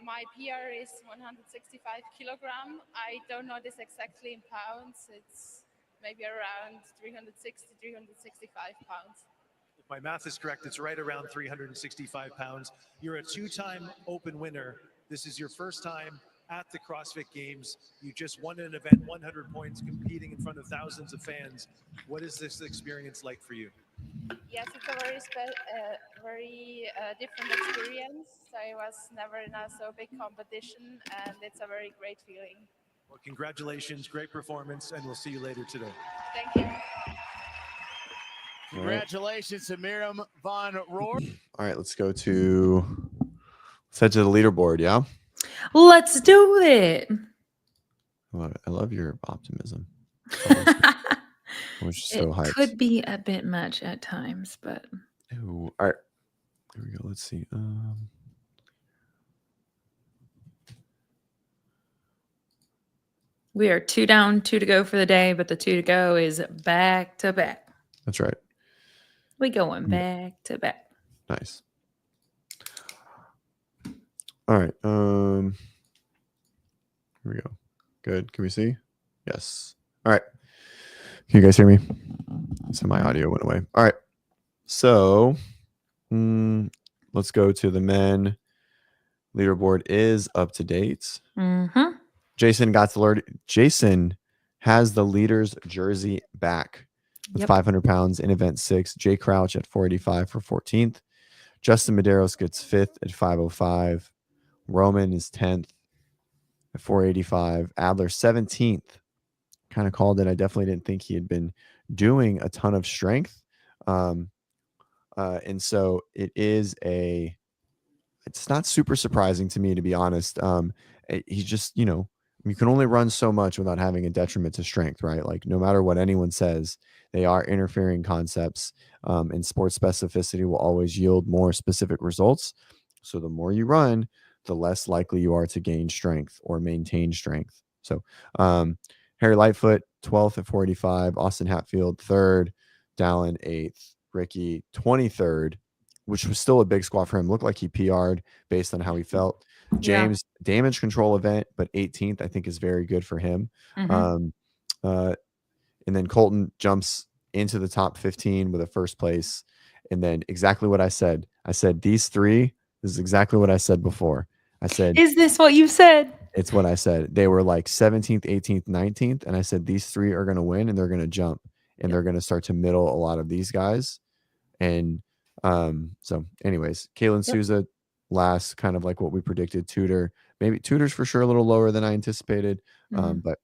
My PR is 165 kilogram. I don't know this exactly in pounds. It's maybe around 360, 365 pounds. If my math is correct, it's right around 365 pounds. You're a two-time open winner. This is your first time at the CrossFit Games. You just won an event, 100 points, competing in front of thousands of fans. What is this experience like for you? Yes, it's a very different experience. I was never in a so big competition, and it's a very great feeling. Well, congratulations, great performance, and we'll see you later today. Thank you. Congratulations to Miriam von Rohr. All right, let's head to the leaderboard. Yeah. Let's do it. I love your optimism. I was just It so hyped. could be a bit much at times, but Ooh, all right, here we go. Let's see. we are 2 down, 2 to go for the day, but the 2 to go is back to back. That's right. We going back to back. Nice. All right. Here we go. Good. Can we see? Yes. All right. Can you guys hear me? So my audio went away. All right. So let's go to the men. Leaderboard is up to date. Mm-hmm. Jason has the leader's jersey back with 500 pounds in event 6. Jay Crouch at 485 for 14th. Justin Medeiros gets 5th at 505. Roman is 10th at 485. Adler 17th. Kind of called it. I definitely didn't think he had been doing a ton of strength. And so it's not super surprising to me, to be honest. He's just, you can only run so much without having a detriment to strength, right? Like no matter what anyone says, they are interfering concepts, and sports specificity will always yield more specific results. So the more you run, the less likely you are to gain strength or maintain strength. So, Harry Lightfoot, 12th at 485. Austin Hatfield, 3rd. Dallin, 8th. Ricky, 23rd, which was still a big squat for him. Looked like he PR'd based on how he felt. James, damage control event, but 18th, I think is very good for him. Mm-hmm. And then Colton jumps into the top 15 with a first place. And then exactly what I said. I said, these three, this is exactly what I said before. I said, is this what you said? It's what I said. They were like 17th, 18th, 19th. And I said, these three are going to win and they're going to jump and they're going to start to middle a lot of these guys. And so anyways, Kaylin Souza last, kind of like what we predicted. Tudor's for sure a little lower than I anticipated. But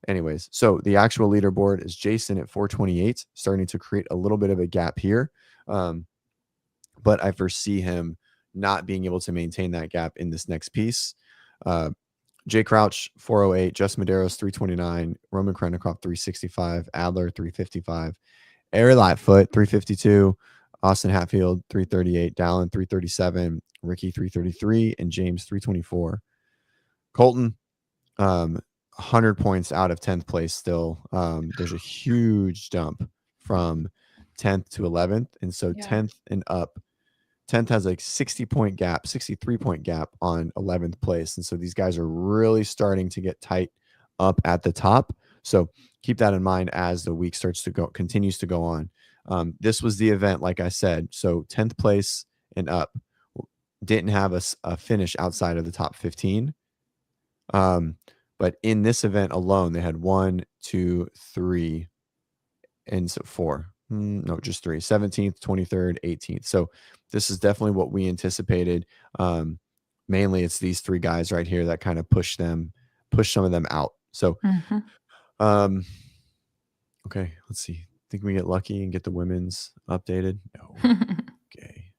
anyways, so the actual leaderboard is Jason at 428, starting to create a little bit of a gap here. But I foresee him not being able to maintain that gap in this next piece. Jay Crouch, 408, Justin Medeiros, 329, Roman Krennikov, 365, Adler, 355, Harry Lightfoot, 352, Austin Hatfield, 338, Dallin, 337, Ricky, 333, and James, 324. Colton, 100 points out of 10th place still. There's a huge jump from 10th to 11th. And so 10th and up, 10th has like 63-point gap on 11th place. And so these guys are really starting to get tight up at the top. So keep that in mind as the week continues to go on. This was the event, like I said. So 10th place and up didn't have a finish outside of the top 15. But in this event alone, they had 1, 2, 3, and so 4. No, just 3. 17th, 23rd, 18th. So this is definitely what we anticipated. Mainly it's these 3 guys right here that kind of push some of them out. So, okay, let's see. Think we get lucky and get the women's updated? No. Okay.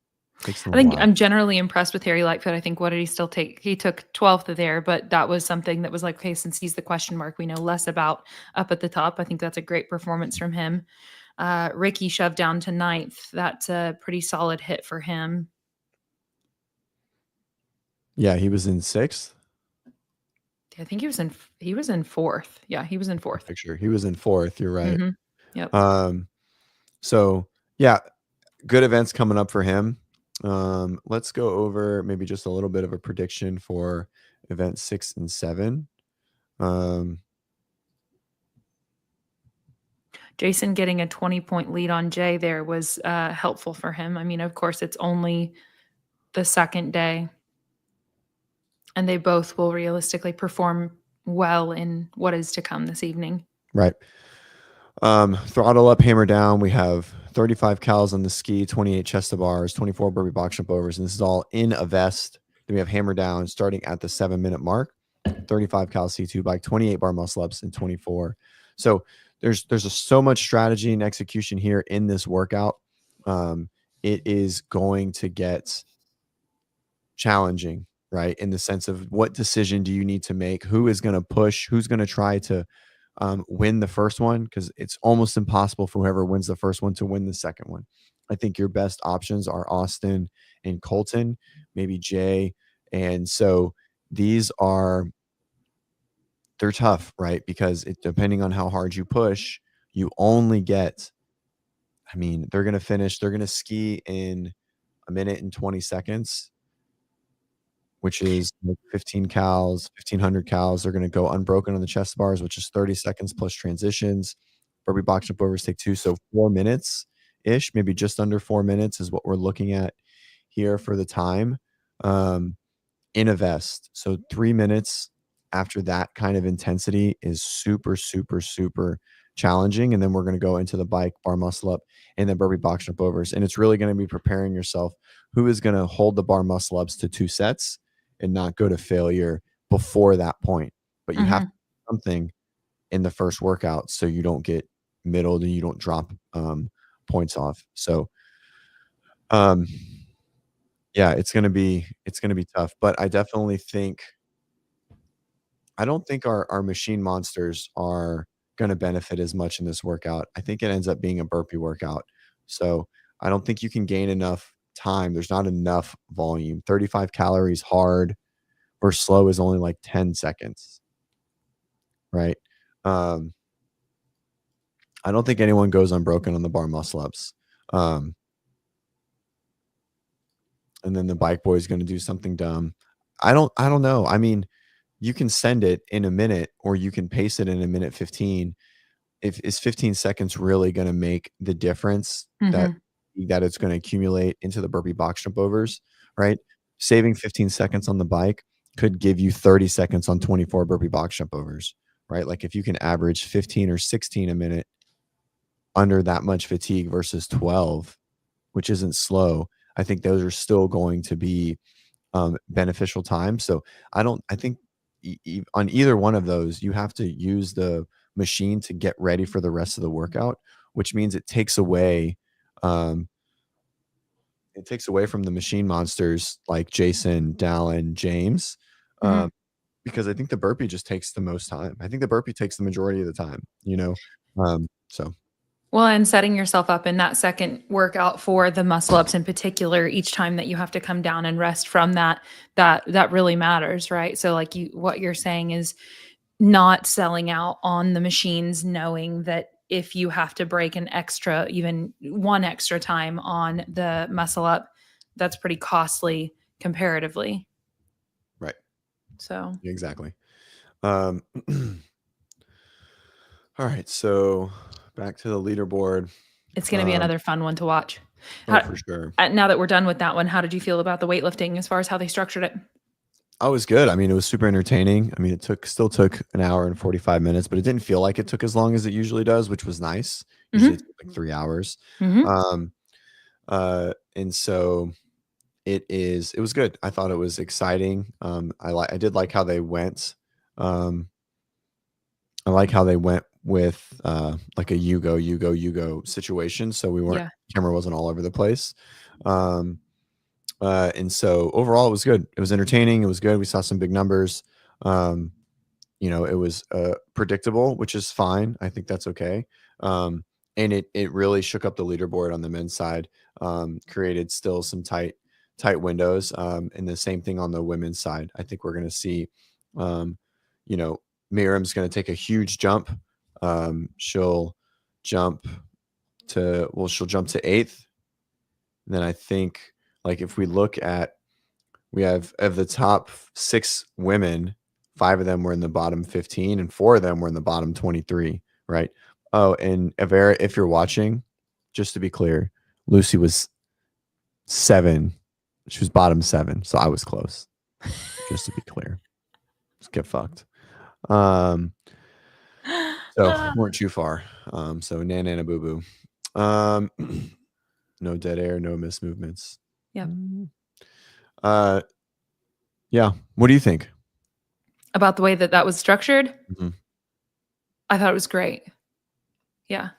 I think I'm generally impressed with Harry Lightfoot. I think, what did he still take? He took 12th there, but that was something that was like, okay, since he's the question mark, we know less about up at the top. I think that's a great performance from him. Ricky shoved down to 9th. That's a pretty solid hit for him. Yeah, he was in 6th. I think he was in 4th. Yeah, he was in 4th. Picture. He was in 4th. You're right. Mm-hmm. Yep. So yeah, good events coming up for him. Let's go over maybe just a little bit of a prediction for event 6 and 7. Jason getting a 20-point lead on Jay there was helpful for him. I mean, of course, it's only the second day, and they both will realistically perform well in what is to come this evening. Right. Throttle up, hammer down. We have 35 cals on the ski, 28 chest to bars, 24 burpee box jump overs, and this is all in a vest. Then we have hammer down starting at the 7-minute mark, 35 cal C2 bike, 28 bar muscle ups, and 24. So there's so much strategy and execution here in this workout. It is going to get challenging, right? In the sense of what decision do you need to make? Who is going to push? Who's going to try to win the first one? Because it's almost impossible for whoever wins the first one to win the second one. I think your best options are Austin and Colton, maybe Jay. And so they're tough, right? Because depending on how hard you push, you only get, they're going to ski in 1 minute and 20 seconds, which is 15 cals, 1500 cals. They're going to go unbroken on the chest bars, which is 30 seconds plus transitions. Burpee box jump overs take 2. So 4 minutes ish, maybe just under 4 minutes is what we're looking at here for the time in a vest. So 3 minutes after that kind of intensity is super, super, super challenging. And then we're going to go into the bike, bar muscle up, and then burpee box jump overs. And it's really going to be preparing yourself who is going to hold the bar muscle ups to 2 sets and not go to failure before that point. But you have to do something in the first workout so you don't get middled and you don't drop points off. So yeah, it's gonna be tough. But I definitely think I don't think our machine monsters are gonna benefit as much in this workout. I think it ends up being a burpee workout. So I don't think you can gain enough time. There's not enough volume. 35 calories hard or slow is only like 10 seconds. Right. I don't think anyone goes unbroken on the bar muscle ups. And then the bike boy is going to do something dumb. I don't know. I mean, you can send it in a minute or you can pace it in 1:15. Is 15 seconds really going to make the difference that it's going to accumulate into the burpee box jump overs, right? Saving 15 seconds on the bike could give you 30 seconds on 24 burpee box jump overs, right? Like if you can average 15 or 16 a minute under that much fatigue versus 12, which isn't slow, I think those are still going to be beneficial times. So I think on either one of those, you have to use the machine to get ready for the rest of the workout, which means it takes away from the machine monsters like Jason, Dallin, James, because I think the burpee just takes the most time. I think the burpee takes the majority of the time, so. Well, and setting yourself up in that second workout for the muscle ups in particular, each time that you have to come down and rest from that really matters, right? So like what you're saying is not selling out on the machines, knowing that if you have to break even one extra time on the muscle up, that's pretty costly comparatively. Right. So exactly. All right. So back to the leaderboard. It's going to be another fun one to watch. For sure. Now that we're done with that one, how did you feel about the weightlifting as far as how they structured it? I was good. I mean, it was super entertaining. I mean, it still took an hour and 45 minutes, but it didn't feel like it took as long as it usually does, which was nice. Usually it took like 3 hours. And so it was good. I thought it was exciting. I did like how they went. I like how they went with like a you go situation. So camera wasn't all over the place. And so overall it was good. It was entertaining. It was good. We saw some big numbers. It was predictable, which is fine. I think that's okay. And it really shook up the leaderboard on the men's side, created still some tight windows. And the same thing on the women's side. I think we're going to see, Miriam's going to take a huge jump. She'll jump to 8th. Then I think like if we look at, we have of the top 6 women, 5 of them were in the bottom 15 and 4 of them were in the bottom 23, right? Oh, and if you're watching, just to be clear, Lucy was 7. She was bottom 7, so I was close. Just to be clear. Just get fucked. So weren't too far. So nana boo boo. No dead air, no missed movements. Yep. Yeah. What do you think? About the way that was structured? Mhm. I thought it was great. Yeah.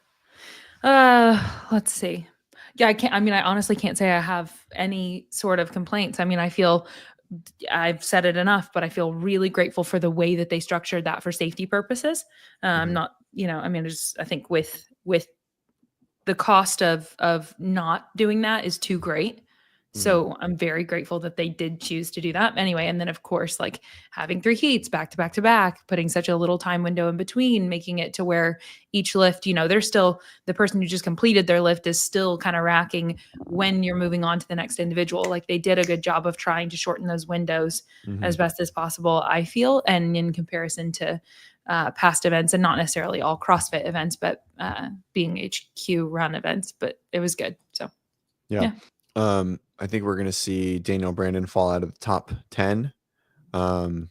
Let's see. Yeah, I honestly can't say I have any sort of complaints. I mean, I've said it enough, but I feel really grateful for the way that they structured that for safety purposes. Not, I think with the cost of not doing that is too great. So I'm very grateful that they did choose to do that anyway. And then of course, like having 3 heats back to back to back, putting such a little time window in between, making it to where each lift, they're still, the person who just completed their lift is still kind of racking when you're moving on to the next individual. Like they did a good job of trying to shorten those windows as best as possible, I feel. And in comparison to past events, and not necessarily all CrossFit events, but being HQ run events, but it was good. So yeah. I think we're going to see Danielle Brandon fall out of the top 10. It's going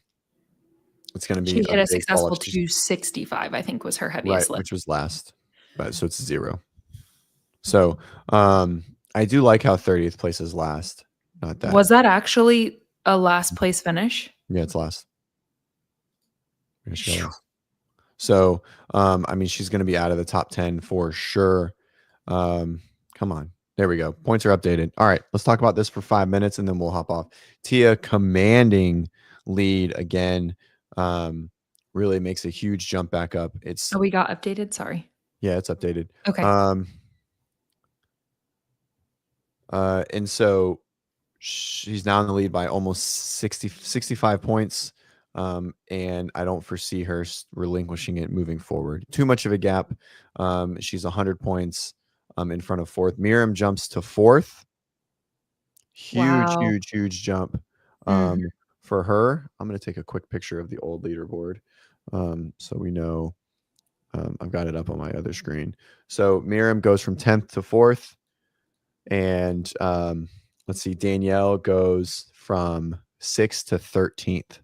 to be she hit a big fall successful off. 265, I think was her heaviest lift. Which was last. But so it's 0. So I do like how 30th place is last. Not that. Was that actually a last place finish? Yeah, it's last. So she's going to be out of the top 10 for sure. Come on. There we go. Points are updated. All right, let's talk about this for 5 minutes and then we'll hop off. Tia commanding lead again. Really makes a huge jump back up. We got updated. Sorry. Yeah, it's updated. Okay. And so she's now in the lead by almost 65 points. And I don't foresee her relinquishing it moving forward. Too much of a gap. She's 100 points in front of 4th. Miriam jumps to 4th. Huge jump for her. I'm going to take a quick picture of the old leaderboard so we know. I've got it up on my other screen. So Miriam goes from 10th to 4th. And let's see, Danielle goes from 6th to 13th.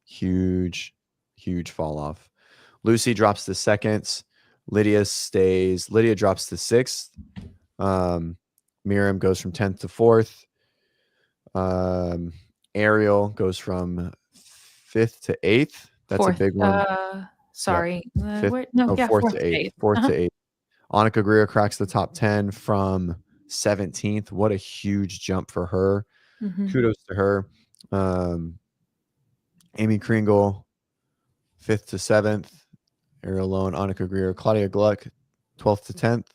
Huge fall off. Lucy drops to 2nd. Lydia drops to 6th. Miriam goes from 10th to 4th. Ariel goes from 5th to 8th. That's 4th, a big one. Sorry. Yep. 4th to 8th. 4th to 8th. Annika Greer cracks the top 10 from 17th. What a huge jump for her. Kudos to her. Amy Kringle, 5th to 7th. Ariel Lowen, Annika Greer, Claudia Gluck, 12th to 10th.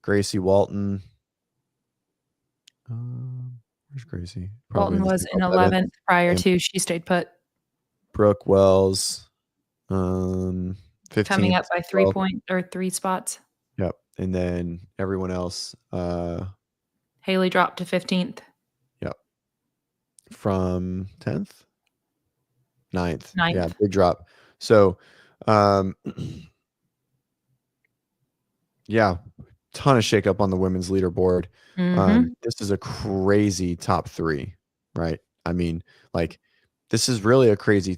Gracie Walton. Where's Gracie? Walton was in 11th prior to she stayed put. Brooke Wells, 15th. Coming up by 3 spots. Yep. And then everyone else. Haley dropped to 15th. Yep. From 10th? 9th. 9th. Yeah, big drop. So, yeah, ton of shakeup on the women's leaderboard. This is a crazy top 3, right? I mean, like, this is really a crazy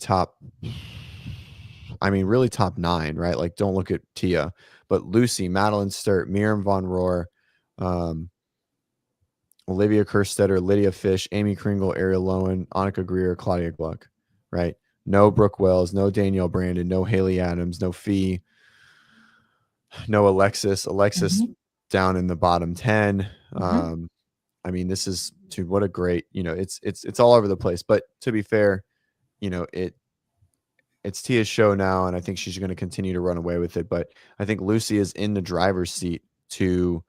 really top 9, right? Like, don't look at Tia, but Lucy, Madeline Sturt, Miriam Von Rohr, Olivia Kerstetter, Lydia Fish, Amy Kringle, Ariel Lowen, Annika Greer, Claudia Gluck, right? No Brooke Wells, no Danielle Brandon, no Haley Adams, no Fee, no Alexis. Alexis down in the bottom 10. I mean, this is, dude, what a great, it's all over the place. But to be fair, it's Tia's show now, and I think she's going to continue to run away with it. But I think Lucy is in the driver's seat to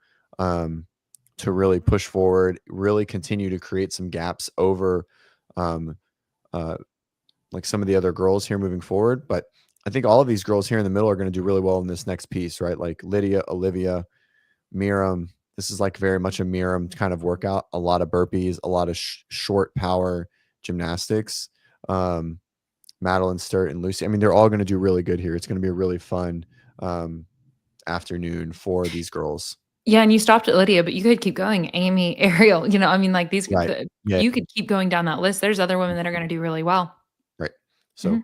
really push forward, really continue to create some gaps over like some of the other girls here moving forward. But I think all of these girls here in the middle are going to do really well in this next piece, right? Like Lydia, Olivia, Miriam, This is like very much a Miram kind of workout. A lot of burpees, a lot of short power gymnastics. Madeline Sturt and Lucy. I mean, they're all going to do really good here. It's going to be a really fun afternoon for these girls. Yeah, and you stopped at Lydia, but you could keep going. Amy, Ariel, I mean, like these, Right. Yeah. you could keep going down that list. There's other women that are going to do really well. Right. So,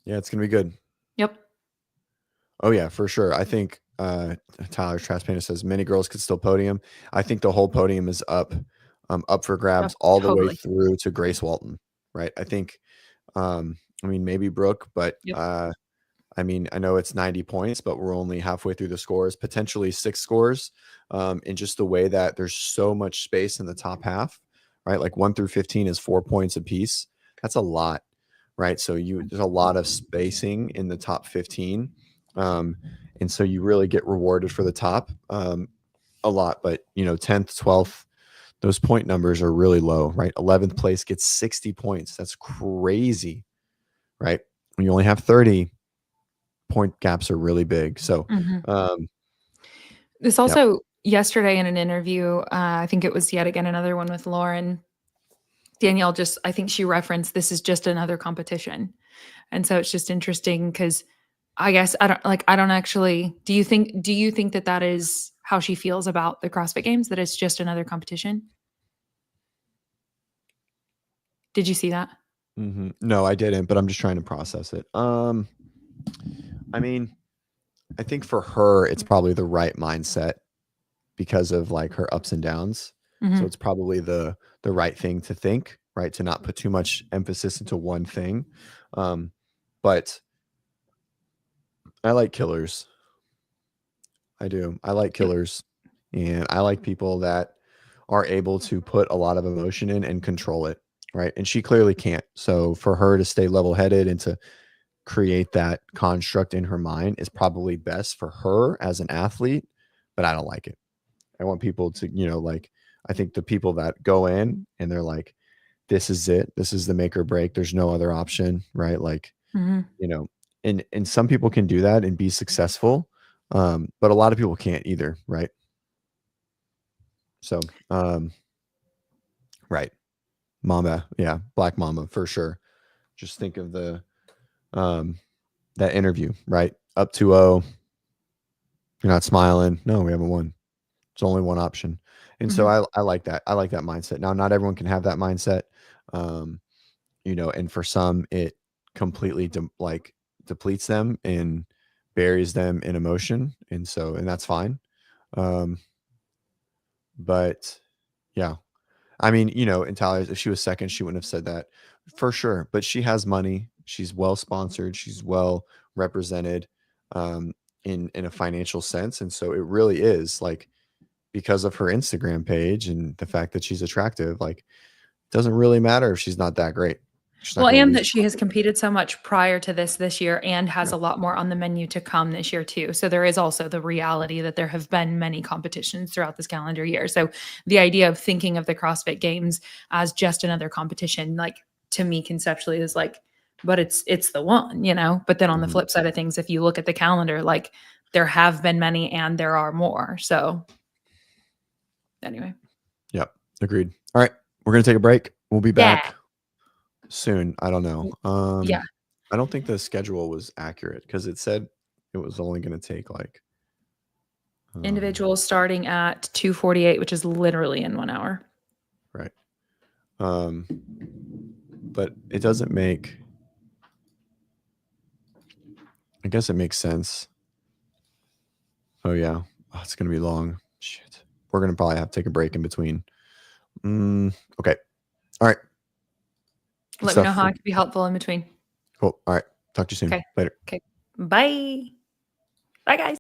yeah, it's going to be good. Yep. Oh yeah, for sure. I think Tyler Traspana says many girls could still podium. I think the whole podium is up for grabs all the way totally. through to Grace Walton. Right. I think, I mean, maybe Brooke, but I mean, I know it's 90 points, but we're only halfway through the scores, potentially 6 scores. In just the way that there's so much space in the top half, right? Like 1 through 15 is 4 points apiece. That's a lot, right? So there's a lot of spacing in the top 15. And so you really get rewarded for the top a lot, but 10th, 12th, those point numbers are really low, right? 11th place gets 60 points. That's crazy, right? When you only have 30, point gaps are really big. So, this also yesterday in an interview, I think it was yet again another one with Lauren. Danielle I think she referenced this is just another competition, and so it's just interesting because I guess I don't actually. Do you think that is how she feels about the CrossFit Games? That it's just another competition? Did you see that? No, I didn't, but I'm just trying to process it. I mean, I think for her, it's probably the right mindset because of like her ups and downs. So it's probably the right thing to think, right? To not put too much emphasis into one thing. But I like killers. I do. I like killers. And I like people that are able to put a lot of emotion in and control it, right? And she clearly can't. So for her to stay level-headed and to create that construct in her mind is probably best for her as an athlete, but I don't like it. I want people to, like, I think the people that go in and they're like, this is it. This is the make or break. There's no other option, right? Like, and some people can do that and be successful. But a lot of people can't either, right? So, right. Mamba. Yeah. Black Mamba for sure. Just think of the, that interview, right? Up 2-0. You're not smiling. No, we haven't won. It's only one option. And so I like that. I like that mindset. Now, not everyone can have that mindset. And for some, it completely depletes them and buries them in emotion. And that's fine. But yeah, I mean, in Tyler's, if she was second, she wouldn't have said that for sure, but she has money. She's well sponsored. She's well represented, in a financial sense. And so it really is like, because of her Instagram page and the fact that she's attractive, like, it doesn't really matter if she's not that great. Well, and that she has competed so much prior to this year and has a lot more on the menu to come this year too. So there is also the reality that there have been many competitions throughout this calendar year. So the idea of thinking of the CrossFit Games as just another competition, like, to me conceptually is like, but it's the one, but then on the flip side of things, if you look at the calendar, like, there have been many and there are more. So anyway. Yep. Agreed. All right. We're going to take a break. We'll be back soon. I don't know. I don't think the schedule was accurate because it said it was only going to take like individuals starting at 2:48, which is literally in 1 hour. Right. But it doesn't make, I guess it makes sense. Oh yeah. Oh, it's going to be long. Shit. We're going to probably have to take a break in between. Okay. All right. Let me know how I can be helpful in between. Cool. All right. Talk to you soon. Okay. Later. Okay. Bye. Bye, guys.